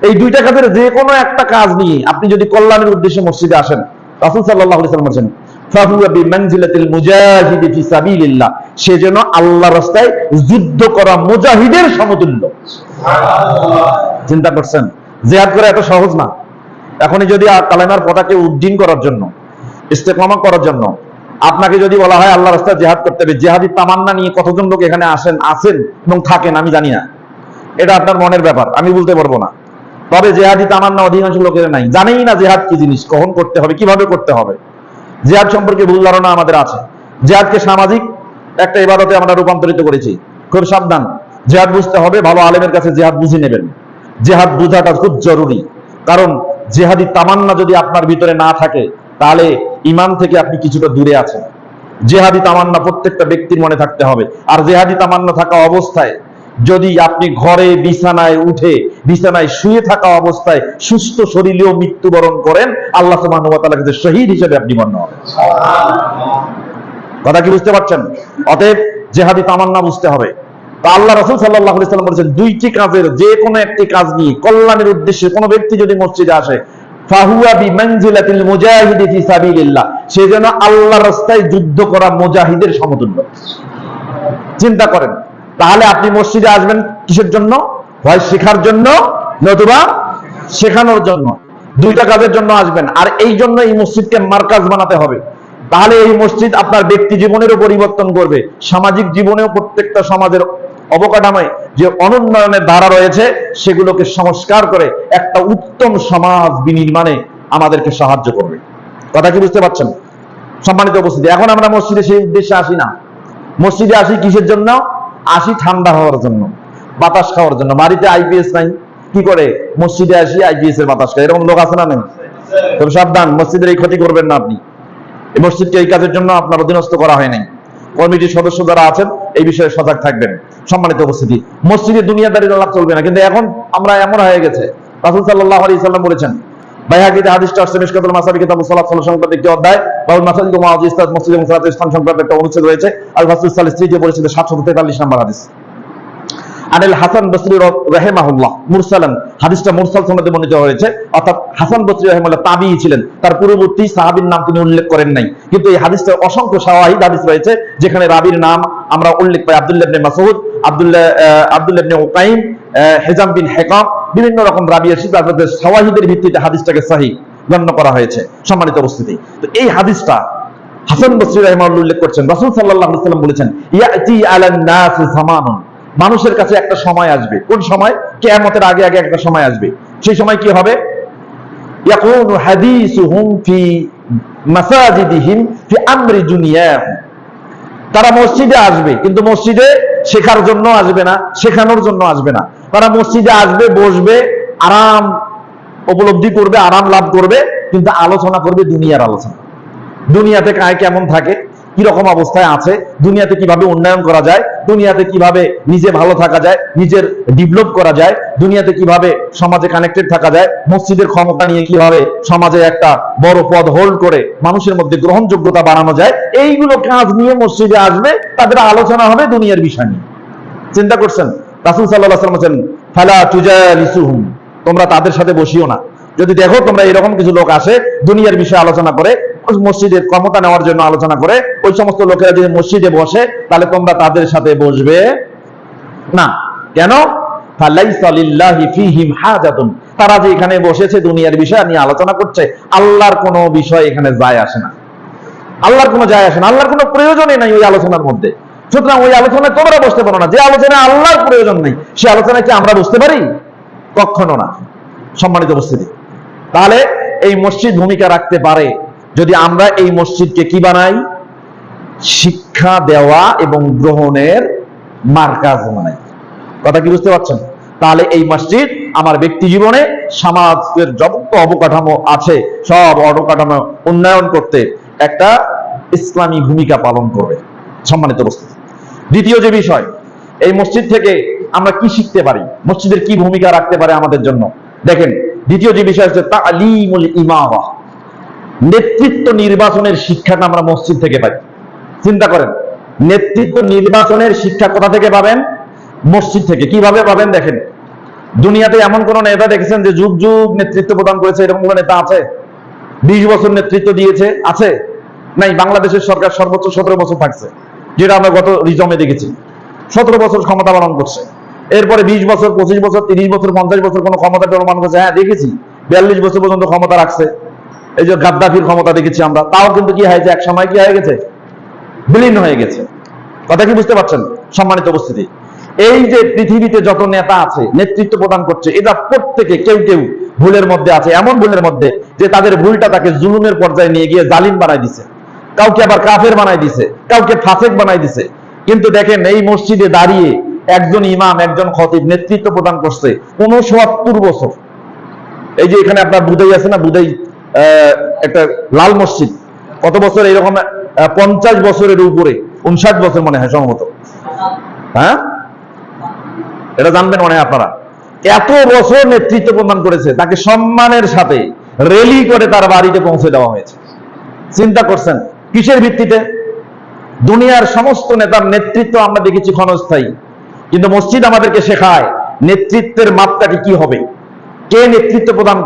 এই দুইটা কাজের যে কোনো একটা কাজ নিয়ে আপনি যদি কল্যাণের উদ্দেশ্যে মসজিদে আসেন, রাসূল সাল্লাল্লাহু আলাইহি ওয়াসাল্লাম বলেছেন, ফাহুয়া বিমানজিলাতিল মুজাহিদি ফি সাবিলিল্লাহ, সে যেন আল্লাহর রাস্তায় যুদ্ধ করা মুজাহিদের সমতুল্য। সুবহানাল্লাহ। চিন্তা করছেন, জিহাদ করা এত সহজ না। এখনই যদি কালেমার পতাকা উড্ডীন করার জন্য, ইস্তেকামা করার জন্য আপনাকে যদি বলা হয় আল্লাহর রাস্তায় জিহাদ করতে হবে, জিহাদি তামান্না নিয়ে কতজন লোক এখানে আছেন এবং থাকেন আমি জানি না, এটা আপনার মনের ব্যাপার, আমি বলতে পারবো না। তবে জিহাদি তামান্না অধিকাংশ লোকের নাই, জানেই না জিহাদ কি জিনিস, কখন করতে হবে, কিভাবে করতে হবে। জিহাদ সম্পর্কে ভুল ধারণা আমাদের আছে। জিহাদকে সামাজিক একটা ইবাদতে আমরা রূপান্তরিত করেছি। খুব সাবধান, জিহাদ বুঝতে হবে, ভালো আলেমের কাছে জিহাদ বুঝে নেবেন। জিহাদ বুঝাটা খুব জরুরি, কারণ জিহাদি তামান্না যদি আপনার ভিতরে না থাকে তাহলে ঈমান থেকে আপনি কিছুটা দূরে আছেন। জিহাদি তামান্না প্রত্যেকটা ব্যক্তির মনে থাকতে হবে। আর জিহাদি তামান্না থাকা অবস্থায় যদি আপনি ঘরে বিছানায় উঠে বিছানায় শুয়ে থাকা অবস্থায় সুস্থ শরীরেও মৃত্যুবরণ করেন, আল্লাহ সুবহানাহু ওয়া তাআলার কাছে শহীদ হিসেবে আপনি গণ্য হবেন। কথা কি বুঝতে পারছেন? অতএব জিহাদি তামান্না বুঝতে হবে। তা আল্লাহ রাসূল সাল্লাল্লাহু আলাইহি ওয়াসাল্লাম বলেছেন, দুইটি কাজের যে কোনো একটি কাজ নিয়ে কল্যাণের উদ্দেশ্যে কোনো ব্যক্তি যদি মসজিদে আসে, ফাহুয়া বিমানজিলাতিল মুজাহিদি ফি সাবিলিল্লাহ, সে যেন আল্লাহর রাস্তায় যুদ্ধ করা মুজাহিদের সমতুল্য। চিন্তা করেন, তাহলে আপনি মসজিদে আসবেন কিসের জন্য? হয় শেখার জন্য নতুবা শেখানোর জন্য। দুইটা কাজের জন্য আসবেন। আর এই জন্য এই মসজিদকে মার্কাজ বানাতে হবে। তাহলে এই মসজিদ আপনার ব্যক্তি জীবনেরও পরিবর্তন করবে, সামাজিক জীবনেও প্রত্যেকটা সমাজের অবকাঠামোয় যে অনুন্নয়নের ধারা রয়েছে সেগুলোকে সংস্কার করে একটা উত্তম সমাজ বিনির্মাণে আমাদেরকে সাহায্য করবে। কথা কি বুঝতে পারছেন? সম্মানিত উপস্থিতি, এখন আমরা মসজিদে সেই উদ্দেশ্যে আসি না। মসজিদে আসি কিসের জন্য? আসি ঠান্ডা হওয়ার জন্য, বাতাস খাওয়ার জন্য। বাড়িতে আইপিএস নাই, কি করে? মসজিদে আসি আইপিএস এর বাতাস খায়, এরকম লোক আছে না? নেই? তবে সাবধান, মসজিদের এই ক্ষতি করবেন না আপনি। এই মসজিদকে এই কাজের জন্য আপনার অধীনস্থ করা হয় নাই। কমিটির সদস্য যারা আছেন এই বিষয়ে সজাগ থাকবেন। সম্মানিত উপস্থিতি, মসজিদে দুনিয়াদারির লাভ চলবে না, কিন্তু এখন আমরা এমন হয়ে গেছে। রাসূল সাল্লাল্লাহু আলাইহি ওয়াসাল্লাম বলেছেন, বাইহাকিতে হাদিসটা আসছে, মিশকাতুল মাসাবি কিতাবুস সালাত সংক্রান্ত একটি অধ্যায়, বাবুল মাসাজিদ ওয়া মাওয়াজিস সালাত, মসজিদ এবং সালাতের স্থান সংক্রান্ত একটা অনুচ্ছেদ রয়েছে, আল ফাসলুস সালিস, তৃতীয় পরিচ্ছেদে 743 নম্বর হাদিস। আনিল হাসান বসরি রাহিমাহুল্লাহ মুরসালান, হাদিসটা মুরসাল সনদে বর্ণিত হয়েছে, অর্থাৎ হাসান বসরি রাহিমাহুল্লাহ তাবিঈ ছিলেন, তার পূর্ববর্তী সাহাবীর নাম তিনি উল্লেখ করেন নাই, কিন্তু এই হাদিসটা অসংখ্য শাওয়াহিদ হাদিস রয়েছে যেখানে রাবীর নাম আমরা উল্লেখ পাই, আব্দুল্লাহ ইবনে মাসউদ, আব্দুল্লাহ ইবনে উকাইম, হিজাম বিন হিকাম, বিভিন্ন রকম রাবী এসেছে, তাদের শাওয়াহিদের ভিত্তিতে হাদিসটাকে সহিহ গণ্য করা হয়েছে। সম্মানিত উপস্থিতি, তো এই হাদিসটা হাসান বসরি রাহিমাহুল্লাহ উল্লেখ করছেন, রাসূল সাল্লাল্লাহু আলাইহি ওয়াসাল্লাম বলেছেন, ইয়াতি আলান নাস জামানুন, মানুষের কাছে একটা সময় আসবে, কোন সময়? কিয়ামতের আগে আগে একটা সময় আসবে। সেই সময় কি হবে? ইয়াকুনু হাদিসুহুম ফি মাসাজিদিহিম ফি আমরি দুনিয়াহিম, তারা মসজিদে আসবে, কিন্তু মসজিদে শেখার জন্য আসবে না, শেখানোর জন্য আসবে না, তারা মসজিদে আসবে, বসবে, আরাম উপলব্ধি করবে, আরাম লাভ করবে, কিন্তু আলোচনা করবে দুনিয়ার আলোচনা। দুনিয়াতে কায় কেমন থাকে, কিরকম অবস্থায় আছে, দুনিয়াতে কিভাবে উন্নয়ন করা যায়, দুনিয়াতে কিভাবে নিজে ভালো থাকা যায়, নিজের ডেভেলপ করা যায়, দুনিয়াতে কিভাবে সমাজে কানেক্টেড থাকা যায়, মসজিদের ক্ষমতা নিয়ে কিভাবে সমাজে একটা বড় পদ হোল্ড করে মানুষের মধ্যে গ্রহণযোগ্যতা বাড়ানো যায়, এইগুলো কাজ নিয়ে মসজিদে আসবে, তাদের আলোচনা হবে দুনিয়ার বিষয় নিয়ে। চিন্তা করছেন? রাসূল সাল্লাল্লাহু আলাইহি ওয়াসাল্লাম বলেন, ফালা তুজালিসুহুম, তোমরা তাদের সাথে বসিও না। যদি দেখো তোমরা এরকম কিছু লোক আসে দুনিয়ার বিষয়ে আলোচনা করে, মসজিদের ক্ষমতা নেওয়ার জন্য আলোচনা করে, ওই সমস্ত লোকেরা যদি মসজিদে বসে, তাহলে তোমরা তাদের সাথে বসবে না। কেন? ফালাইসা লিল্লাহি ফীহিম হাজাতুন, তারা যে এখানে বসেছে দুনিয়ার বিষয় নিয়ে আলোচনা করছে, আল্লাহর কোনো বিষয় এখানে যায় আসে না, আল্লাহর কোনো যায় আসে না, আল্লাহর কোনো প্রয়োজনই নাই ওই আলোচনার মধ্যে। সুতরাং ওই আলোচনায় তোমরা বসতে পারো না। যে আলোচনায় আল্লাহর প্রয়োজন নেই, সে আলোচনায় কি আমরা বসতে পারি? কখনো না। সম্মানিত উপস্থিতি, তাহলে এই মসজিদ ভূমিকা রাখতে পারে যদি আমরা এই মসজিদকে কি বানাই? শিক্ষা দেওয়া এবং গ্রহণের মারকাজ বানাই। কথা কি বুঝতে পারছেন? তাহলে এই মসজিদ আমার ব্যক্তি জীবনে সমাজের যত অবকাঠামো আছে সব অবকাঠামো উন্নয়ন করতে একটা ইসলামী ভূমিকা পালন করবে। সম্মানিত উপস্থিতি, দ্বিতীয় যে বিষয়, এই মসজিদ থেকে আমরা কি শিখতে পারি, মসজিদের কি ভূমিকা রাখতে পারে আমাদের জন্য? দেখেন, দ্বিতীয় যে বিষয় হচ্ছে তালিমুল ইমামা, নেতৃত্ব নির্বাচনের শিক্ষাটা আমরা মসজিদ থেকে পাই। চিন্তা করেন, নেতৃত্ব নির্বাচনের শিক্ষা কোথা থেকে পাবেন? মসজিদ থেকে। কিভাবে পাবেন? দেখেন, দুনিয়াতে এমন কোন নেতা দেখেছেন যে যুগ যুগ নেতৃত্ব প্রদান করেছে? এরকম কোন নেতা আছে? 20 বছর নেতৃত্ব দিয়েছে? আছে? নাই। বাংলাদেশের সরকার সর্বোচ্চ 17 বছর থাকছে, যেটা আমরা গত রিজমে দেখেছি। 17 বছর ক্ষমতা পালন করছে। এরপরে 20 বছর, 25 বছর, 30 বছর, 50 বছর কোন ক্ষমতা প্রমাণ করছে? হ্যাঁ, দেখেছি। 42 বছর পর্যন্ত ক্ষমতা রাখছে। এই যে গাদ্দাফির ক্ষমতা দেখেছি আমরা, তাও কিন্তু কি হয়েছে? এক সময় কি হয়ে গেছে? বিলীন হয়ে গেছে। কথা কি বুঝতে পারছেন? সম্মানিত উপস্থিতি, এই যে পৃথিবীতে যত নেতা আছে নেতৃত্ব প্রদান করছে, এরা প্রত্যেকে কেউ কেউ ভুলের মধ্যে আছে, এমন ভুলের মধ্যে যে তাদের ভুলটা তাকে জুলুমের পর্যায়ে নিয়ে গিয়ে জালিম বানাই দিছে, কাউকে আবার কাফের বানাই দিছে, কাউকে ফাসেক বানাই দিছে। কিন্তু দেখেন, এই মসজিদে দাঁড়িয়ে একজন ইমাম, একজন খতিব নেতৃত্ব প্রদান করছে 69 বছর। এই যে এখানে আপনার বুদাই আছে না, বুদাই একটা লাল মসজিদ, কত বছর? এইরকম 50 বছরের উপরে, 59 বছর মনে হয় সম্ভবত। হ্যাঁ, এটা জানবেন মনে হয় আপনারা। এত বছর নেতৃত্ব প্রদান করেছে, তাকে সম্মানের সাথে রেলি করে তার বাড়িতে পৌঁছে দেওয়া হয়েছে। চিন্তা করছেন কিসের ভিত্তিতে? দুনিয়ার সমস্ত নেতার নেতৃত্ব আমরা দেখেছি ক্ষণস্থায়ী, কিন্তু মসজিদ আমাদেরকে শেখায় নেতৃত্বের মাপকাঠি কি হবে, কে নেতৃত্ব প্রদান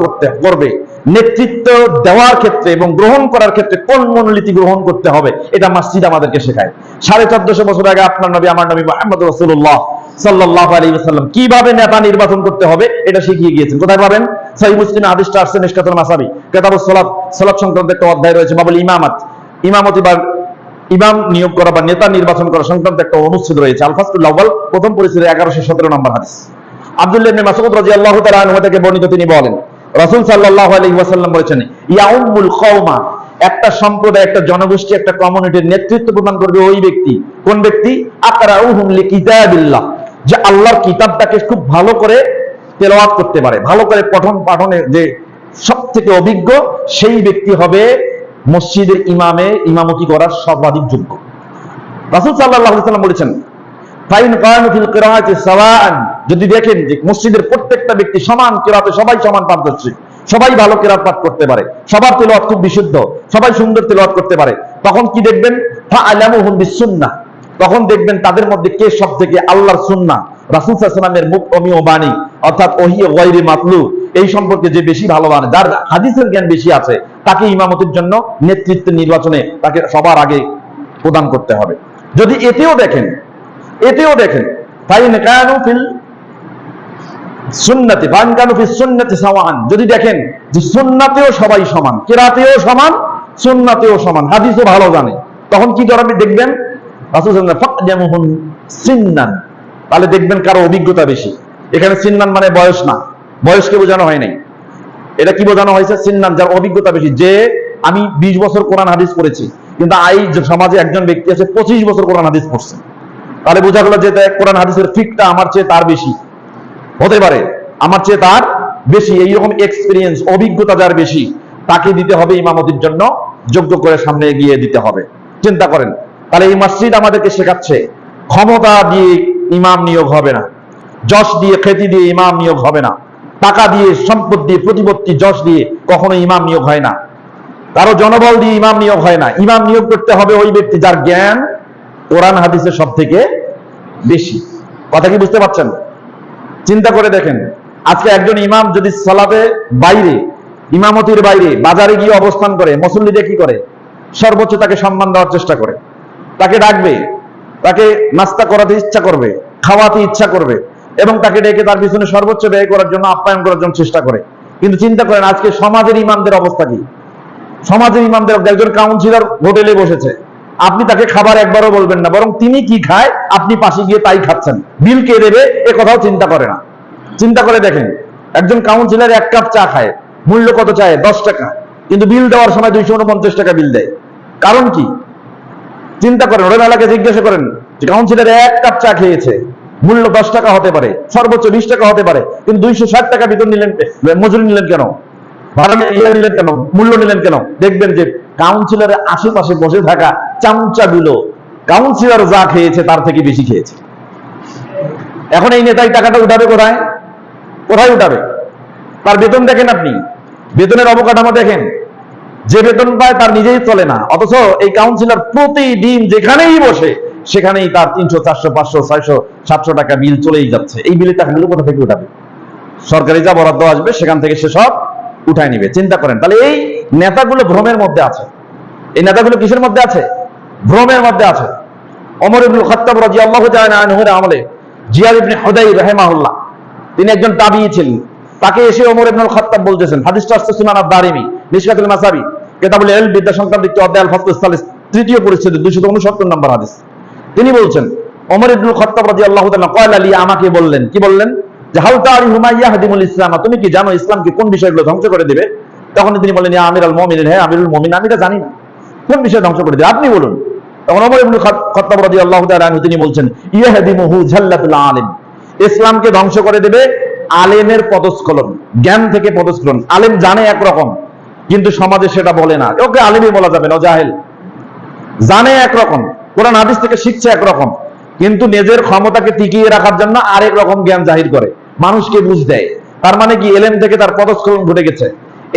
করবে, নেতৃত্ব দেওয়ার ক্ষেত্রে এবং গ্রহণ করার ক্ষেত্রে কোন মনোনীতি গ্রহণ করতে হবে, এটা মসজিদ আমাদেরকে শেখায়। 1450 বছর আগে আপনার নবী, আমার নবী মুহাম্মদ রাসূলুল্লাহ সাল্লাল্লাহু আলাইহি ওয়াসাল্লাম কিভাবে নেতা নির্বাচন করতে হবে এটা শিখিয়ে গিয়েছেন। কোথায় পাবেন? সহিহ মুসলিমে হাদিসটা আসছে, মিশকাতুল মাসাবি, কিতাবুস সালাত, সালাত সংক্রান্ত একটা অধ্যায় রয়েছে, বাবুল ইমামাত, ইমামতি বা ইমাম নিয়োগ করা বা নেতা নির্বাচন করা সংক্রান্ত একটা অনুচ্ছেদ রয়েছে। আল ফাসলুল আউয়াল, প্রথম পরিচ্ছেদে 1117 নম্বর হাদিস। আব্দুল্লাহ ইবনে মাসউদ রাদিয়াল্লাহু তাআলা আনহু থেকে বর্ণিত, তিনি বলেন, রাসূল সাল্লাল্লাহু আলাইহি ওয়াসাল্লাম বলেছেন, ইয়াউমুল কওমা, একটা সম্প্রদায়, একটা জনগোষ্ঠী, একটা কমিউনিটির নেতৃত্ব প্রদান করবে ওই ব্যক্তি। কোন ব্যক্তি? আকরাউহুম লিকিতাবিল্লাহ, যে আল্লাহর কিতাবটাকে খুব ভালো করে তেলাওয়াত করতে পারে, ভালো করে পঠন পাঠনে যে সবথেকে অভিজ্ঞ, সেই ব্যক্তি হবে মসজিদের ইমামে ইমামতি করার সর্বাধিক যোগ্য। রাসূল সাল্লাল্লাহু আলাইহি ওয়াসাল্লাম বলেছেন, ফাইন কানু ফিল কিরাআতি সাওয়াআন, যদি দেখেন যে মসজিদের প্রত্যেকটা ব্যক্তি সমান কিরাতে, সবাই সমান পারদর্শী, সবাই ভালো কিরাত পাঠ করতে পারে, সবার তেলাওয়াত খুব বিশুদ্ধ, সবাই সুন্দর তেলাওয়াত করতে পারে, তখন কি দেখবেন? ফাআলামুহুম বিসুন্নাহ, তখন দেখবেন তাদের মধ্যে কে সবথেকে আল্লাহর সুন্নাহ, রাসূল সাল্লাল্লাহু আলাইহি ওয়াসাল্লামের মুখ অমীয় বাণী অর্থাৎ ওহী গায়রি মাতলু এই সম্পর্কে যে বেশি ভালো জানে, যার হাদিসের জ্ঞান বেশি আছে, তাকে ইমামতির জন্য নেতৃত্ব নির্বাচনে তাকে সবার আগে প্রদান করতে হবে। যদি এতেও দেখেন ফাইন কানু ফিল সুন্নতি ফাইন কানু ফিস সুন্নতি সাওয়ান, যদি দেখেন যে সুন্নাতেও সবাই সমান, কিরাতেও সমান, সুন্নাতেও সমান, হাদিসও ভালো জানে, তখন কি করবে দেখবেন রাসূল সাল্লাল্লাহু আলাইহি ওয়াসাল্লাম ফাকদামুহুম সিন্নান, তাহলে দেখবেন কারো অভিজ্ঞতা বেশি। এখানে সিন্নান মানে বয়স না, বয়সকে বোঝানো হয় নাই, এটা কি বোঝানো হয়েছে? সিন্নান, যার অভিজ্ঞতা বেশি। যে আমি 20 বছর কোরআন হাদিস পড়েছি, কিন্তু সমাজে একজন ব্যক্তি আছে 25 বছর কোরআন হাদিস পড়ছে, তাহলে বোঝা গেল যে কোরআন হাদিসের ফিকটা আমার চেয়ে তার বেশি হতে পারে, আমার চেয়ে তার বেশি। এইরকম এক্সপিরিয়েন্স, অভিজ্ঞতা যার বেশি, তাকে দিতে হবে ইমামতির জন্য, যোগ্য করে সামনে এগিয়ে দিতে হবে। চিন্তা করেন, তাহলে এই মসজিদ আমাদেরকে শেখাচ্ছে ক্ষমতা দিয়ে ইমাম নিয়োগ হবে না, যশ দিয়ে খ্যাতি দিয়ে ইমাম নিয়োগ হবে না, টাকা দিয়ে, সম্পদ দিয়ে, প্রতিপত্তি, যশ দিয়ে কখনো ইমাম নিয়োগ হয় না, কারো জনবল দিয়ে ইমাম নিয়োগ হয় না। ইমাম নিয়োগ করতে হবে ওই ব্যক্তি যার জ্ঞান কোরআন হাদিসের সব থেকে বেশি। কথা কি বুঝতে পারছেন? চিন্তা করে দেখেন, আজকে একজন ইমাম যদি সালাতে বাইরে, ইমামতির বাইরে বাজারে গিয়ে অবস্থান করে, মুসল্লিদের কি করে? সর্বোচ্চ তাকে সম্মান দেওয়ার চেষ্টা করে, তাকে ডাকবে, তাকে নাস্তা করাতে ইচ্ছা করবে, খাওয়াতে ইচ্ছা করবে, এবং তাকে ডেকে তার পিছনে সর্বোচ্চ ব্যয় করার জন্য, আপ্যায়ন করার জন্য চেষ্টা করে। কিন্তু চিন্তা করেন আজকে সমাজের ইমামদের অবস্থা কি? সমাজের ইমামদের, একজন কাউন্সিলর হোটেলে বসেছে, আপনি তাকে খাবার একবারও বলবেন না, বরং তিনি কি খায় আপনি পাশে গিয়ে তাই খাচ্ছেন, বিল কে দেবে এ কথাও চিন্তা করে না। চিন্তা করে দেখেন, একজন কাউন্সিলর 1 কাপ চা খায়, মূল্য কত চায়? 10 টাকা, কিন্তু বিল দেওয়ার সময় 249 টাকা বিল দেয়। কারণ কি? চিন্তা করেন, ওরা মেলাকে জিজ্ঞাসা করেন যে কাউন্সিলর 1 কাপ চা খেয়েছে, মূল্য 10 টাকা হতে পারে, সর্বোচ্চ 20 টাকা হতে পারে, কিন্তু 260 টাকা বেতন নিলেন, মজুরি নিলেন কেন? ভাড়া নিলেন কেন? মূল্য নিলেন কেন? দেখবেন যে কাউন্সিলরের আশেপাশে বসে থাকা চামচাগুলো কাউন্সিলর যা খেয়েছে তার থেকে বেশি খেয়েছে। এখন এই নেতাই টাকাটা উঠাবে কোথায়? কোথায় উঠাবে? তার বেতন দেখেন, আপনি বেতনের অবকাঠামো দেখেন, যে বেতন পায় তার নিজেই চলে না, অথচ এই কাউন্সিলর প্রতিদিন যেখানেই বসে সেখানেই তার 300, 400, 500, 600, 700 টাকা বিল চলেই যাচ্ছে। এই বিলের টাকাগুলো কোথা থেকে উঠাবে? সরকারি যা বরাদ্দ আসবে সেখান থেকে সে সব উঠায় নিবে। চিন্তা করেন, তাহলে এই নেতাগুলো ভ্রমের মধ্যে আছে। এই নেতাগুলো কিসের মধ্যে আছে? ভ্রমের মধ্যে আছে। ওমর ইবনে খাত্তাব রাদিয়াল্লাহু তাআলা আনহুর আমলে জিয়াদ ইবনে হুদাইর রাহিমাহুল্লাহ, তিনি একজন তাবিঈ ছিলেন। তাকে এসে ওমর ইবনে খাত্তাব বলতেছেন, হাদিসটা আসছে সুনান আদ-দারিমি, মিশকাতুল মাসাবি, কিতাবুল ইলম, বিদ্যা সংক্রান্ত অধ্যায় আল-ফাসলুস সালিস, 3য় পরিচ্ছেদ 269 নম্বর হাদিস। তিনি বলছেন, ওমর ইবনে খাত্তাব রাদিয়াল্লাহু তাআলা ক্বালা লি, আমাকে বললেন, কি বললেন? যে হাল তারিফু মা ইয়াহদিমুল ইসলাম, তুমি কি জানো ইসলামকে কোন বিষয়গুলো ধ্বংস করে দিবে? তখন তিনি বললেন, ইয়া আমিরুল মুমিনিন, হে আমিরুল মুমিনিন, আমি এটা জানি না, কোন বিষয় ধ্বংস করে দিবে আপনি বলুন। তখন ওমর ইবনে খাত্তাব রাদিয়াল্লাহু তাআলা আনহু তিনি বলছেন, ইয়াহদিমুহু জাল্লাতুল আলিম, ইসলামকে ধ্বংস করে দেবে আলেমের পদস্খলন, জ্ঞান থেকে পদস্খলন। আলেম জানে একরকম, কিন্তু সমাজে সেটা বলে না, ওকে আলেমই বলা যাবে না, জাহেল। জানে একরকম, কোরআন হাদিস থেকে শিখছে একরকম, কিন্তু নিজের ক্ষমতাকে টিকিয়ে রাখার জন্য আরেক রকম জ্ঞান জাহির করে, মানুষকে বুঝ দেয়। তার মানে কি? এলেম থেকে তার পদস্খলন ঘটে গেছে।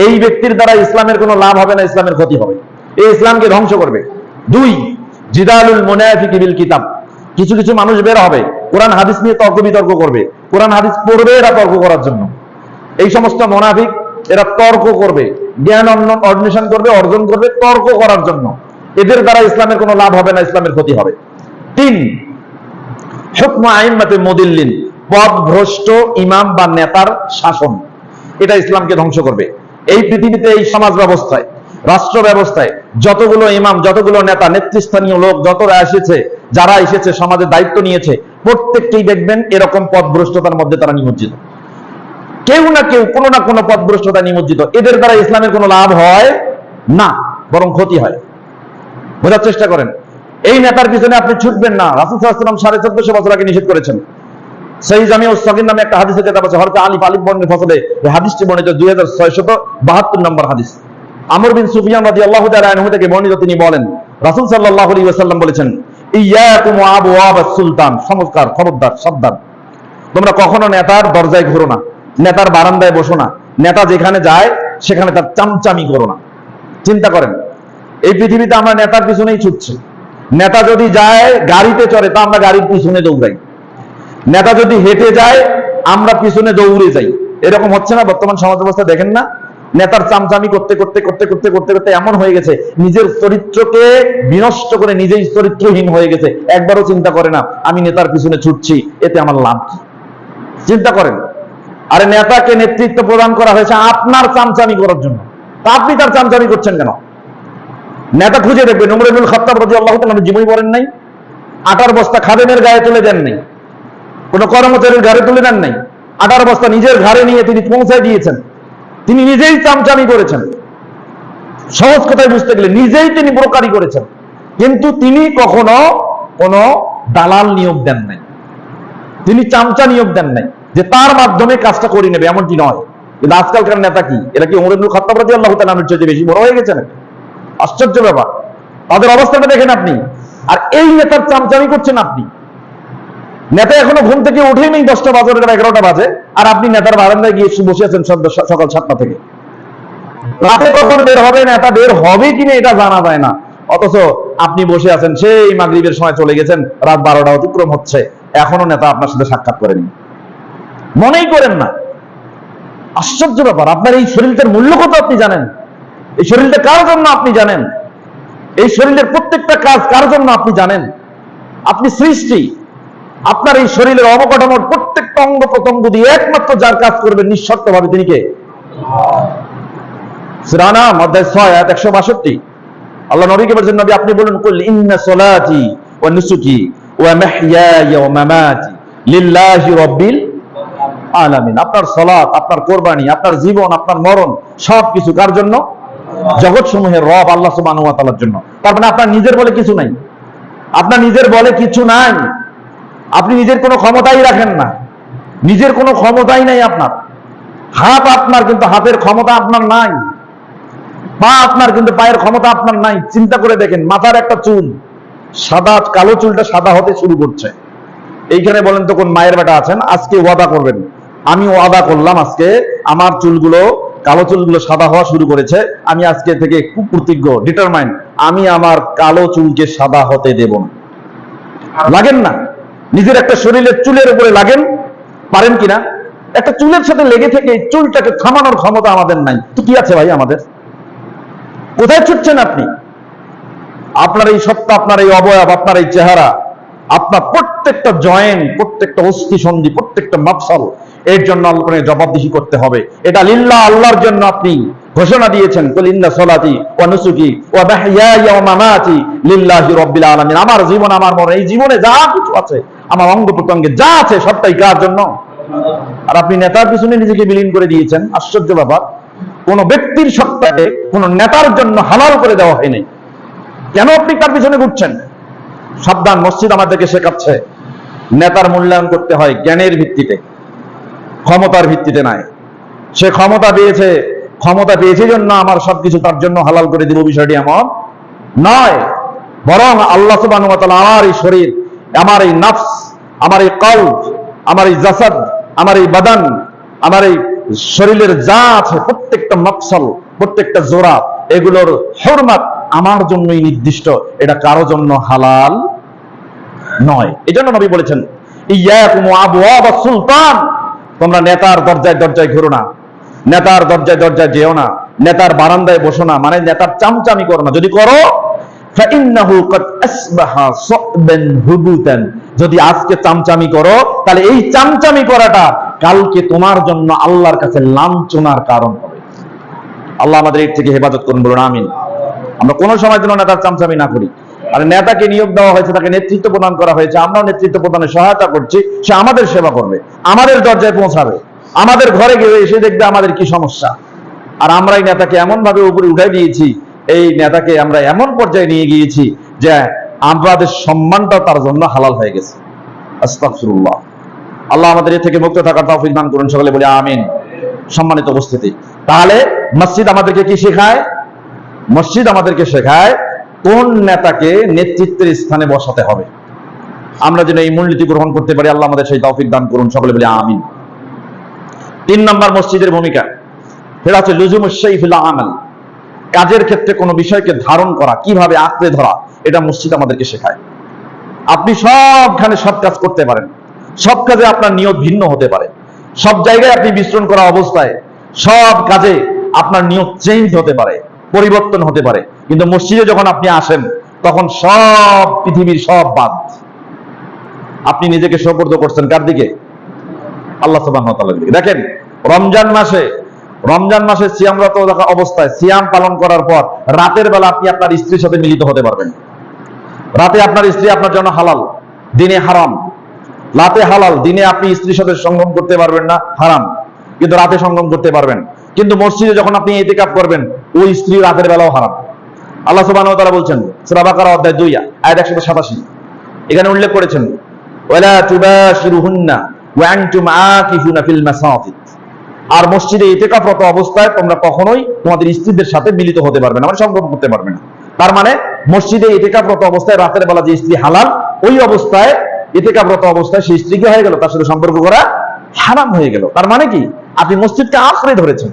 এই ব্যক্তির দ্বারা ইসলামের কোনো লাভ হবে না, ইসলামের ক্ষতি হবে, এই ইসলামকে ধ্বংস করবে। 2, জিদালুল মুনাফিকি বিল কিতাব, কিছু কিছু মানুষ বের হবে কোরআন হাদিস নিয়ে তর্ক বিতর্ক করবে, কোরআন হাদিস পড়বে এরা তর্ক করার জন্য। এই সমস্ত মুনাফিক, এরা তর্ক করবে, জ্ঞান অন্বেষণ করবে, অর্জন করবে তর্ক করার জন্য। এদের দ্বারা ইসলামের কোনো লাভ হবে না, ইসলামের ক্ষতি হবে। 3, হুকমু আইম্মাতুল মুদিল্লিন, পথভ্রষ্ট ইমাম বা নেতার শাসন, এটা ইসলামকে ধ্বংস করবে। এই পৃথিবীতে, এই সমাজ ব্যবস্থায়, রাষ্ট্র ব্যবস্থায় যতগুলো ইমাম, যতগুলো নেতা, নেতৃস্থানীয় লোক যতরা এসেছে, যারা এসেছে সমাজের দায়িত্ব নিয়েছে, প্রত্যেককেই দেখবেন এরকম পথভ্রষ্টতার মধ্যে তারা নিমজ্জিত। কেউ না কেউ কোনো না কোনো পথভ্রষ্টতা নিমজ্জিত। এদের দ্বারা ইসলামের কোনো লাভ হয় না, বরং ক্ষতি হয়। বোঝার চেষ্টা করেন, এই নেতার পিছনে আপনি ছুটবেন না। রাসূল সাল্লাল্লাহু আলাইহি ওয়াসাল্লাম 1450 বছর আগে নিষেধ করেছেন। সহিহ জামিউস সগীর নামে একটা হাদিসে কিতাব আছে, হযরত আলী আলিফ বর্ণের ফসলে এই হাদিসটি বর্ণিত, 2672 নম্বর হাদিস। আমর বিন সুফিয়ান রাদিয়াল্লাহু তাআলা আনহু থেকে বর্ণিত, তিনি বলেন, রাসূল সাল্লাল্লাহু আলাইহি ওয়াসাল্লাম বলেছেন, ইয়াকুম আবওয়াবাস সুলতান, চমৎকার, খবরদার, সাবধান, তোমরা কখনো নেতার দরজায় ঘোরো না, নেতার বারান্দায় বসো না, নেতা যেখানে যায় সেখানে তার চামচামি করো না। চিন্তা করেন, এই পৃথিবীতে আমরা নেতার পিছনেই ছুটছি। নেতা যদি যায় গাড়িতে চড়ে, তা আমরা গাড়ির পিছনে দৌড়াই। নেতা যদি হেঁটে যায় আমরা পিছনে দৌড়ে যাই, এরকম হচ্ছে না বর্তমান সমাজ ব্যবস্থা? দেখেন না, নেতার চামচামি করতে করতে করতে করতে করতে করতে এমন হয়ে গেছে নিজের চরিত্রকে বিনষ্ট করে নিজেই চরিত্রহীন হয়ে গেছে। একবারও চিন্তা করে না আমি নেতার পিছনে ছুটছি, এতে আমার লাভ কি? চিন্তা করেন। আরে নেতাকে নেতৃত্ব প্রদান করা হয়েছে আপনার চামচামি করার জন্য, তা আপনি তার চামচামি করছেন কেন? নেতা খুঁজে দেখবেন, ওমর ইবনুল খাত্তাব রাদিয়াল্লাহু তাআলা জীবনী পড়েন নাই? আটার বস্তা খাদেমের গায়ে তুলে দেন নাই, কোন কর্মচারীর ঘাড়ে তুলে দেন নাই, আটার বস্তা নিজের ঘাড়ে নিয়ে তিনি পৌঁছায় দিয়েছেন। তিনি নিজেই চামচামি করেছেন, সহজ কথায় বুঝতে গেলে নিজেই তিনি ব্রোকারি করেছেন, কিন্তু তিনি কখনো কোনো দালাল নিয়োগ দেন নাই, তিনি চামচা নিয়োগ দেন নাই যে তার মাধ্যমে কাজটা করে নেবে, এমনটি নয়। কিন্তু আজকালকার নেতা কি, এরা কি ওমর ইবনুল খাত্তাব রাদিয়াল্লাহু তাআলা আনহুর চেয়ে বেশি বড় হয়ে গেছে নাকি? আশ্চর্য ব্যাপার, তাদের অবস্থাটা দেখেন আপনি। আর এই নেতার চামচামি করছেন আপনি। নেতা এখনো ঘুম থেকে উঠেই নেই, 10টা বাজে 11টা বাজে, আর আপনি নেতার বারান্দায় গিয়ে বসে আছেন সকাল 7টা থেকে। রাতে কখন বের হবে, নেতা বের হবে কিনা এটা জানা যায় না, অথচ আপনি বসে আছেন সেই মাগরিবের সময় চলে গেছেন, রাত 12টা অতিক্রম হচ্ছে, এখনো নেতা আপনার সাথে সাক্ষাৎ করেনি, মনেই করেন না। আশ্চর্য ব্যাপার, আপনার এই শরীরটার মূল্য কত আপনি জানেন? এই শরীরটা কার জন্য আপনি জানেন? এই শরীরের প্রত্যেকটা কাজ কার জন্য আপনি জানেন? আপনি সৃষ্টি, আপনার এই শরীরের অবকাঠামোর প্রত্যেকটা অঙ্গ প্রত্যঙ্গ দিয়ে একমাত্র যার কাজ করবেন নিঃশর্ত ভাবে, তিনি কে? সূরা নাম অধ্যায় 6 আয়াত 162 আল্লাহ নবীকে বলেছেন, নবী আপনি বলুন, কুল ইন্না সলাতি ওয়া নুসুকি ওয়া মাহইয়ায়া ওয়া মামাতি লিল্লাহি রাব্বিল আলামিন। আপনার সালাত, আপনার কুরবানি, আপনার জীবন, আপনার মরণ সবকিছু কার জন্য? জগৎ সমূহের রব আল্লাহ সুবহানাহু ওয়া তাআলার জন্য। তার মানে আপনার নিজের বলে কিছু নাই, আপনার নিজের বলে কিছু নাই, আপনি নিজের কোনো ক্ষমতাই রাখেন না, নিজের কোনো ক্ষমতাই নাই আপনার। হাত আপনার, কিন্তু হাতের ক্ষমতা আপনার নাই। পা আপনার, কিন্তু পায়ের ক্ষমতা আপনার নাই। চিন্তা করে দেখেন, মাথার একটা চুল সাদা, কালো চুলটা সাদা হতে শুরু করছে। এইখানে বলেন তো কোন মায়ের বেটা আছেন আজকে ওয়াদা করবেন, আমি ওয়াদা করলাম আজকে আমার চুলগুলো, কালো চুলগুলো সাদা হওয়া শুরু করেছে, আমি আজকে থেকে খুব প্রতিজ্ঞ, ডিটারমাইন্ড, আমি আমার কালো চুলকে সাদা হতে দেব না। লাগেন না? নিজের একটা শরীরের চুলের উপরে লাগেন, পারেন কিনা? একটা চুলের সাথে লেগে থেকে চুলটাকে থামানোর ক্ষমতা আমাদের নাই, তো কি আছে ভাই আমাদের? কোথায় ছুটছেন আপনি? আপনার এই সত্তা, আপনার এই অবয়ব, আপনার এই চেহারা, আপনার প্রত্যেকটা জয়েন্ট, প্রত্যেকটা অস্থি সন্ধি, প্রত্যেকটা মাফসাল, এর জন্য আপনাকে জবাবদিহি করতে হবে। এটা লিল্লাহ, আল্লাহর জন্য আপনি ঘোষণা দিয়েছেন, কুল ইন্না সলাতি ওয়া নুসুকি ওয়া মাহইয়ায়া ওয়া মামাতি লিল্লাহি রাব্বিল আলামিন। আমার জীবন, আমার মরণ, এই জীবনে যা কিছু আছে, আমার অঙ্গ প্রত্যঙ্গে যা আছে, সবটাই কার জন্য? আর আপনি নেতার পিছনে নিজেকে বিলীন করে দিয়েছেন। আশ্চর্য ব্যাপার, কোন ব্যক্তির সত্তাকে কোন নেতার জন্য হালাল করে দেওয়া হয়নি, কেন আপনি তার পিছনে ঘুরছেন? সাবধান, মসজিদ আমাদেরকে শেখাচ্ছে নেতার মূল্যায়ন করতে হয় জ্ঞানের ভিত্তিতে, ক্ষমতার ভিত্তিতে নয়। সে ক্ষমতা পেয়েছে জন্য আমার সবকিছু তার জন্য হালাল করে দিব, বিষয়টি এমন নয়। বরং আল্লাহ সুবহানাহু ওয়া তাআলা আমার এই শরীর, আমার এই নফস, আমার এই কলব, আমার এই জাসাদ, আমার এই বাদান, আমার এই শরীরের যা আছে, প্রত্যেকটা মফসল, প্রত্যেকটা জোড়া, এগুলোর হুরমাত আমার জন্যই নির্দিষ্ট, এটা কারো জন্য হালাল নয়। এজন্য নবী বলেছেন, ইয়াকুম আবওয়াবাস সুলতান, তোমরা নেতার দরজায় দরজায় ঘুরো না, নেতার দরজায় দরজায় যেও না, নেতার বারান্দায় বসো না, মানে নেতার চামচামি করো না। যদি করো, ফাইন্নাহু কাদ আসবাহা সাববান হুবুতান, যদি আজকে চামচামি করো, তাহলে এই চামচামি করাটা কালকে তোমার জন্য আল্লাহর কাছে লাঞ্ছনার কারণ হবে। আল্লাহ আমাদের এর থেকে হেফাজত করুন, বলুন আমিন। আমরা কোনো সময় যেন নেতার চামচামি না করি। আর নেতাকে নিয়োগ দেওয়া হয়েছে, তাকে নেতৃত্ব প্রদান করা হয়েছে, আমরা নেতৃত্ব প্রদানে সহায়তা করছি, সে আমাদের সেবা করবে, আমাদের দরজায় পৌঁছাবে, আমাদের ঘরে গিয়ে এসে দেখবে আমাদের কি সমস্যা। আর আমরা এই নেতাকে এমন ভাবে উপরে উঠাই দিয়েছি, এই নেতাকে আমরা এমন পর্যায়ে নিয়ে গিয়েছি যে আমাদের সম্মানটা তার জন্য হালাল হয়ে গেছে। আস্তাগফিরুল্লাহ। আল্লাহ আমাদের এর থেকে মুক্ত থাকার তৌফিক দান করুন, সকলে বলি আমিন। সম্মানিত উপস্থিতি, তাহলে মসজিদ আমাদেরকে কি শেখায়? মসজিদ আমাদেরকে শেখায় কোন নেতাকে নেতৃত্বের স্থানে বসাতে হবে। আমরা যেন এই মূলনীতি গ্রহণ করতে পারি, আল্লাহ আমাদের সেই তৌফিক দান করুন, সকলে বলি আমিন। 3 নম্বর মসজিদের ভূমিকা, সেটা হচ্ছে লুজুমুশ শাই ফিল আমাল, কাজের ক্ষেত্রে কোনো বিষয়কে ধারণ করা, কিভাবে আঁকড়ে ধরা, এটা মসজিদ আমাদেরকে শেখায়। আপনি সবখানে সব কাজ করতে পারেন, সব কাজে আপনার নিয়ত ভিন্ন হতে পারে, সব জায়গায় আপনি বিশ্রণ করা অবস্থায় সব কাজে আপনার নিয়ত চেঞ্জ হতে পারে, পরিবর্তন হতে পারে। কিন্তু মসজিদে যখন আপনি আসেন তখন সব পৃথিবীর সব বাদ, আপনি নিজেকে সোপর্দ করছেন কার দিকে? আল্লাহ সুবহানাহু ওয়া তাআলার দিকে। দেখেন রমজান মাসে সিয়ামরত অবস্থায় সিয়াম পালন করার পর রাতের বেলা আপনি আপনার স্ত্রীর সাথে মিলিত হতে পারবেন। রাতে আপনার স্ত্রী আপনার জন্য হালাল, দিনে হারাম। রাতে হালাল, দিনে আপনি স্ত্রীর সাথে সঙ্গম করতে পারবেন না, হারাম, কিন্তু রাতে সঙ্গম করতে পারবেন। কিন্তু মসজিদে যখন আপনি ইতিকাফ করবেন ওই স্ত্রী রাতের বেলাও হারাম। আল্লাহ সুবহানাহু ওয়া তাআলা বলছেন সূরা বাকারা অধ্যায় 2 আয়াত 187, এখানে উল্লেখ করেছেন ওয়ালা তুবাশিরুহুন্না ওয়া আনতুম আকিফুনা ফিল মাসাজিদ। আর মসজিদে ইতিকাফরত অবস্থায় তোমরা কখনোই তোমাদের স্ত্রীদের সাথে মিলিত হতে পারবে না, মানে সঙ্গম করতে পারবে না। তার মানে মসজিদে ইতিকাফরত অবস্থায় রাতের বেলা যে স্ত্রী হালাল, ওই অবস্থায় ইতিকাফরত অবস্থায় সেই স্ত্রী কি হয়ে গেল? তার সাথে সম্পর্ক করা হারাম হয়ে গেল। তার মানে কি? আপনি মসজিদকে আঁকড়ে ধরেছেন।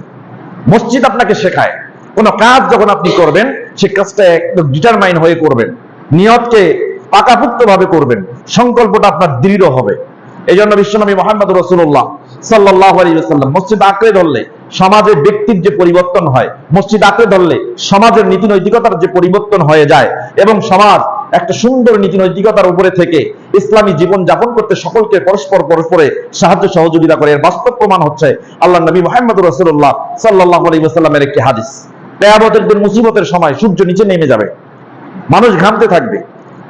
মসজিদ আপনাকে শেখায় কোন কাজ যখন আপনি করবেন সে কাজটা একদম ডিটারমাইন হয়ে করবেন, নিয়তকে পাকাপোক্ত ভাবে করবেন, সংকল্পটা আপনার দৃঢ় হবে। এই জন্য বিশ্বনবী মুহাম্মদ রাসূলুল্লাহ সাল্লাল্লাহু আলাইহি ওয়াসাল্লাম মসজিদ আঁকড়ে ধরলে সমাজের ব্যক্তির যে পরিবর্তন হয়, মসজিদ আঁকড়ে ধরলে সমাজের নীতি নৈতিকতার যে পরিবর্তন হয়ে যায় এবং সমাজ একটা সুন্দর নীতি নৈতিকতার উপরে থেকে ইসলামী জীবন যাপন করতে সকলকে পরস্পরে সাহায্য সহযোগিতা করে। এর বাস্তব প্রমাণ হচ্ছে আল্লাহর নবী মুহাম্মদ রাসূলুল্লাহ সাল্লাল্লাহু আলাইহি ওয়াসাল্লামের একটি হাদিস। কিয়ামতের দিন মুসিবতের সময় সূর্য নিচে নেমে যাবে, মানুষ ঘামতে থাকবে,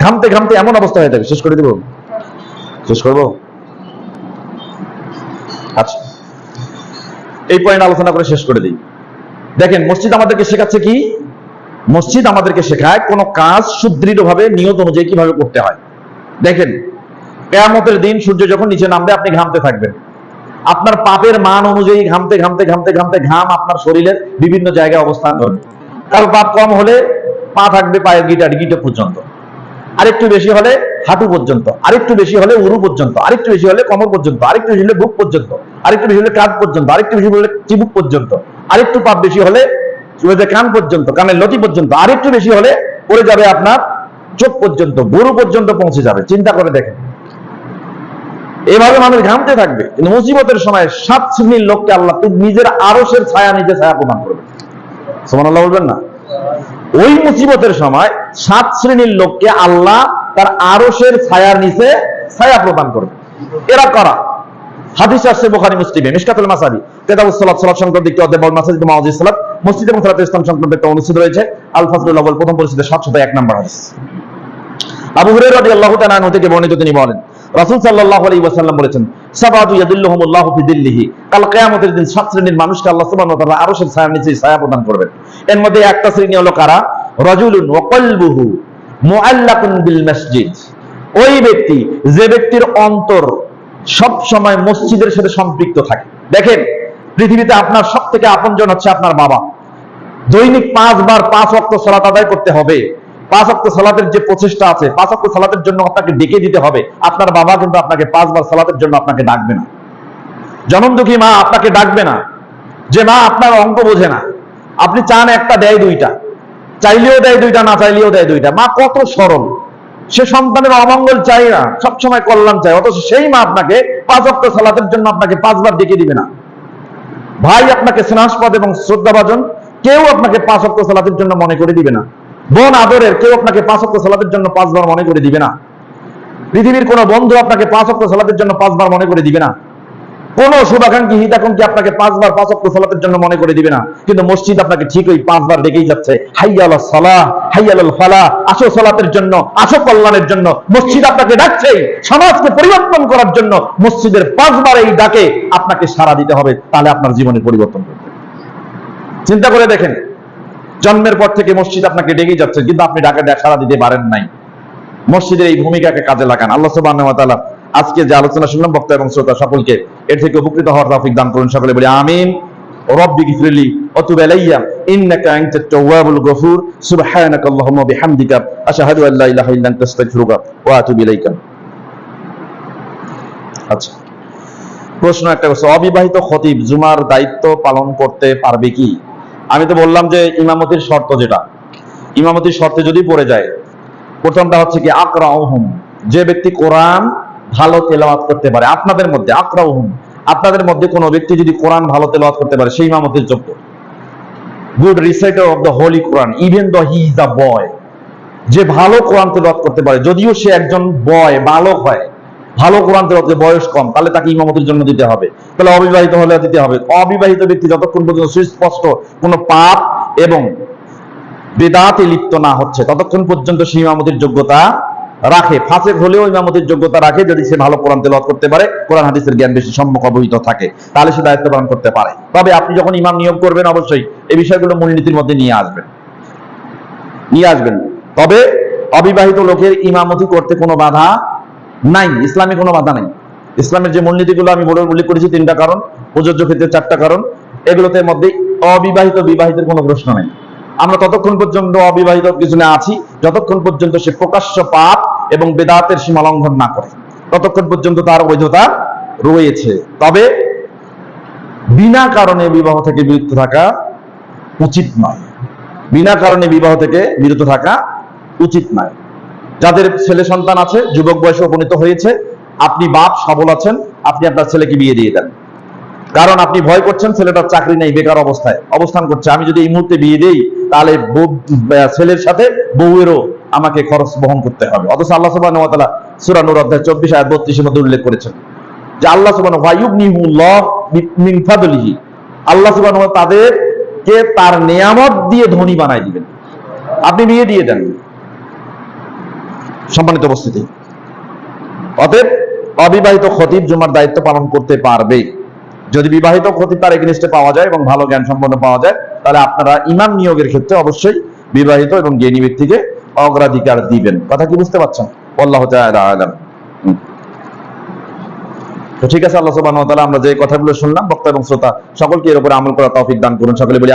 ঘামতে ঘামতে এমন অবস্থা হয়ে যাবে। শেষ করে দেব? শেষ করবো? আচ্ছা, এই পয়েন্ট আলোচনা করে শেষ করে দিই। দেখেন মসজিদ আমাদেরকে শেখাচ্ছে কি? মসজিদ আমাদেরকে শেখায় কোন কাজ সুদৃঢ়ভাবে নিয়ত অনুযায়ী কিভাবে করতে হয়। দেখেন কিয়ামতের দিন সূর্য যখন নিচে নামবে আপনি ঘামতে থাকবেন, আপনার পাপের মান অনুযায়ী ঘামতে ঘামতে ঘামতে ঘামতে ঘাম আপনার শরীরের বিভিন্ন জায়গায় অবস্থান করবে। কারো পাপ কম হলে পা থাকবে পায়ের গিটা পর্যন্ত, আরেকটু বেশি হলে হাঁটু পর্যন্ত, আরেকটু বেশি হলে উরু পর্যন্ত, আরেকটু বেশি হলে কোমর পর্যন্ত, আরেকটু বেশি হলে বুক পর্যন্ত, আরেকটু বেশি হলে কাঁধ পর্যন্ত, আরেকটু বেশি হলে চিবুক পর্যন্ত, আরেকটু পাপ বেশি হলে কান পর্যন্ত, কানের লতি পর্যন্ত, আরেকটু বেশি হলে পড়ে যাবে আপনার চোখ পর্যন্ত, গরু পর্যন্ত পৌঁছে যাবে। চিন্তা করে দেখেন, এভাবে মানুষ ঘামতে থাকবে। কিন্তু মুসিবতের সময় 7 শ্রেণীর লোককে আল্লাহ নিজের আরশের ছায়া নিজে ছায়া প্রদান করবে। সুবহানাল্লাহ বলবেন না? ওই মুসিবতের সময় 7 শ্রেণীর লোককে আল্লাহ তার আরশের ছায়ার নিচে ছায়া প্রদান করবে। এরা কারা? হাদিস আসছে বুখারী মুসলিমে, মিশকাতুল মাসাবি কিতাবুস সালাত, সালাত সংক্রান্ত দিকটি অধ্যায় বল মাসাজিদ মাওয়াজিস সালাত, মসজিদ এবং সালাতুল ইসলাম সংক্রান্ত একটা অনুচ্ছেদ রয়েছে আল ফাজলুল আউয়াল প্রথম পরিচ্ছেদের 701 নম্বর হাদিস। আবু হুরায়রা রাদিয়াল্লাহু তাআলা আনহু থেকে বর্ণিত, তিনি বলেন রাসূল সাল্লাল্লাহু আলাইহি ওয়াসাল্লাম বলেছেন সাবাতু ইয়াদুল্লুহুমুল্লাহু ফি দিল্লিহি, কাল কিয়ামতের দিন 7 শ্রেণীর মানুষকে আল্লাহ সুবহানাহু ওয়া তাআলা আরশের ছায়ার নিচে ছায়া প্রদান করবেন। এর মধ্যে একটা শ্রেণী হলো কারা? রাজুলুন ওয়া কলবুহু মুআল্লাকুন বিল মসজিদ, ওই ব্যক্তি যে ব্যক্তির অন্তর সব সময় মসজিদের সাথে সম্পৃক্ত থাকে। দেখেন পৃথিবীতে আপনার সবথেকে আপনজন হচ্ছে আপনার বাবা। দৈনিক 5 বার 5 ওয়াক্ত সালাত আদায় করতে হবে। 5 ওয়াক্ত সালাতের যে প্রচেষ্টা আছে, 5 ওয়াক্ত সালাতের জন্য আপনাকে ডেকে দিতে হবে। আপনার বাবা কিন্তু আপনাকে 5 বার সালাতের জন্য আপনাকে ডাকবে না। জনম দুঃখী মা আপনাকে ডাকবে না, যে মা আপনার অঙ্ক বোঝে না। আপনি চান একটা, দেয় 2টা, চাইলেও দেয় 2টা, না চাইলেও দেয় 2টা। মা কত সরল, সে সন্তানের অমঙ্গল চায় না, সবসময় কল্যাণ চায়। অথচ সেই মা আপনাকে 5 ওয়াক্ত সালাতের জন্য আপনাকে 5 বার ডেকে দিবে না। ভাই আপনাকে স্নেহাস্পদ এবং শ্রদ্ধাভাজন, কেউ আপনাকে 5 ওয়াক্ত সালাতের জন্য মনে করে দিবে না। বোন আদরের, কেউ আপনাকে 5 ওয়াক্ত সালাতের জন্য 5 বার মনে করে দিবে না। পৃথিবীর কোন বন্ধু আপনাকে 5 ওয়াক্ত সালাতের জন্য 5 বার মনে করে দিবে না। কোন শুভাকাঙ্ক্ষী হিতাকাঙ্ক্ষী আপনাকে 5 বার 5 ওয়াক্ত সালাতের জন্য মনে করে দিবে না। কিন্তু মসজিদ আপনাকে ঠিক ওই 5 বার ডেকেই যাচ্ছে, হাইয়া আলাস সালাহ, হাইয়া আলাল ফালাহ, আসো সালাতের জন্য, আসো কল্যাণের জন্য। মসজিদ আপনাকে ডাকছে সমাজকে পরিবর্তন করার জন্য। মসজিদের 5 বার এই ডাকে আপনাকে সাড়া দিতে হবে, তাহলে আপনার জীবনের পরিবর্তন করবে। চিন্তা করে দেখেন, জন্মের পর থেকে মসজিদ আপনাকে ডেকেই যাচ্ছে, কিন্তু আপনি ডাকে সাড়া দিতে পারেন নাই। মসজিদের এই ভূমিকাকে কাজে লাগান। আল্লাহ সুবহানাহু ওয়া তাআলা আজকে যে আলোচনা শুনলাম, বক্তা এবং শ্রোতা সকলকে এর থেকে উপকৃত হওয়ার তৌফিক দান করুন। সকলে বলি আমিন। রব্বি গফিরলি ওয়া তুব আলাইয়া ইন্নাকা আনতাত তাওয়াবুল গফুর। সুবহানাকাল্লাহুম্মা বিহামদিকা আশহাদু আল লা ইলাহা ইল্লা আনতা আস্তাগফিরুকা ওয়া আতুবু ইলাইকা। আচ্ছা, প্রশ্ন একটা করছে, অবিবাহিত খতিব জুমার দায়িত্ব পালন করতে পারবে কি? আমি তো বললাম যে ইমামতির শর্ত, যেটা ইমামতির শর্তে যদি পড়ে যায়, প্রথমটা হচ্ছে কি আকরাউহুম, যে ব্যক্তি কোরআন ভালো তেলাওয়াত করতে পারে, আপনাদের মধ্যে আকরাউহুম, আপনাদের মধ্যে কোনো ব্যক্তি যদি কোরআন ভালো তেলাওয়াত করতে পারে, সেই ইমামতের যোগ্য। Good reciter of the Holi Quran even though he is a বয়, যে ভালো কোরআন তেলাওয়াত করতে পারে, যদিও সে একজন বয়, বালক হয়, ভালো কোরআন তেলাওয়াতের বয়স কম, তাহলে তাকে ইমামতের জন্য দিতে হবে। তাহলে অবিবাহিত হলে দিতে হবে। অবিবাহিত ব্যক্তি যতক্ষণ পর্যন্ত সুস্পষ্ট কোনো পাপ এবং বেদাতে লিপ্ত না হচ্ছে ততক্ষণ পর্যন্ত সে ইমামতির যোগ্যতা রাখে। ফাসেক হলেও ইমামতির যোগ্যতা রাখে যদি সে ভালো কোরআন তেলাওয়াত করতে পারে, কোরআন হাদিসের জ্ঞান বেশি সম্যক অবহিত থাকে, তাহলে সে দায়িত্ব পালন করতে পারে। তবে আপনি যখন ইমাম নিয়োগ করবেন অবশ্যই এই বিষয়গুলো মূলনীতির মধ্যে নিয়ে আসবেন। তবে অবিবাহিত লোকের ইমামতি করতে কোনো বাধা নাই, ইসলামে কোনো বাধা নাই। ইসলামের যে মূলনীতিগুলো আমি উল্লেখ করেছি, 3টা কারণ, প্রযোজ্য ক্ষেত্রে 4টা কারণ, এগুলোতে মধ্যে অবিবাহিত বিবাহিতের কোনো প্রশ্ন নেই। আমরা ততক্ষণ পর্যন্ত অবিবাহিত পিছনে আছি যতক্ষণ পর্যন্ত সে প্রকাশ্য পাপ এবং বেদাতের সীমা লঙ্ঘন না করে, ততক্ষণ পর্যন্ত তার বৈধতা রয়েছে। তবে বিনা কারণে বিবাহ থেকে বিরত থাকা উচিত নয়, বিনা কারণে বিবাহ থেকে বিরত থাকা উচিত নয়। যাদের ছেলে সন্তান আছে, যুবক বয়সে উপনীত হয়েছে, আপনি বাপ সবল আছেন, আপনি আপনার ছেলেকে বিয়ে দিয়ে দেন। কারণ আপনি ভয় করছেন ছেলেটার চাকরি নেই, বেকার অবস্থায় অবস্থান করছে, আমি যদি এই মুহূর্তে বিয়ে দেই তাহলে ছেলের সাথে বউয়েরও আমাকে খরচ বহন করতে হবে। অথচ আল্লাহ সুবহানাহু ওয়া তাআলা সূরা নূর অধ্যায় 24 আয়াত 32 এর মধ্যে উল্লেখ করেছেন যে আল্লাহ সুবহানাহু ওয়া ইউগনিহুল্লাহ মিন ফাদলিহি, আল্লাহ সুবহানাহু ওয়া তাআলা তাদেরকে তার নিয়ামত দিয়ে ধনী বানায় দিবেন। আপনি বিয়ে দিয়ে দেন। সম্মানিত উপস্থিতি, অতএব অবিবাহিত খতিব জুমার দায়িত্ব পালন করতে পারবে। যদি বিবাহিত খতিব তার এগেইনস্টে পাওয়া যায় এবং ভালো জ্ঞান সম্পন্ন পাওয়া যায়, তাহলে আপনারা ইমাম নিয়োগের ক্ষেত্রে অবশ্যই বিবাহিত এবং জ্ঞানী ব্যক্তিকে অগ্রাধিকার দিবেন। কথা কি বুঝতে পারছেন? আল্লাহু তাআলা আলাম। তো ঠিক আছে, আল্লাহ সুবহানাহু ওয়া তাআলা আমরা যে কথাগুলো শুনলাম, বক্তা এবং শ্রোতা সকলকে এর উপরে আমল করার তৌফিক দান করুন। সকলে বলি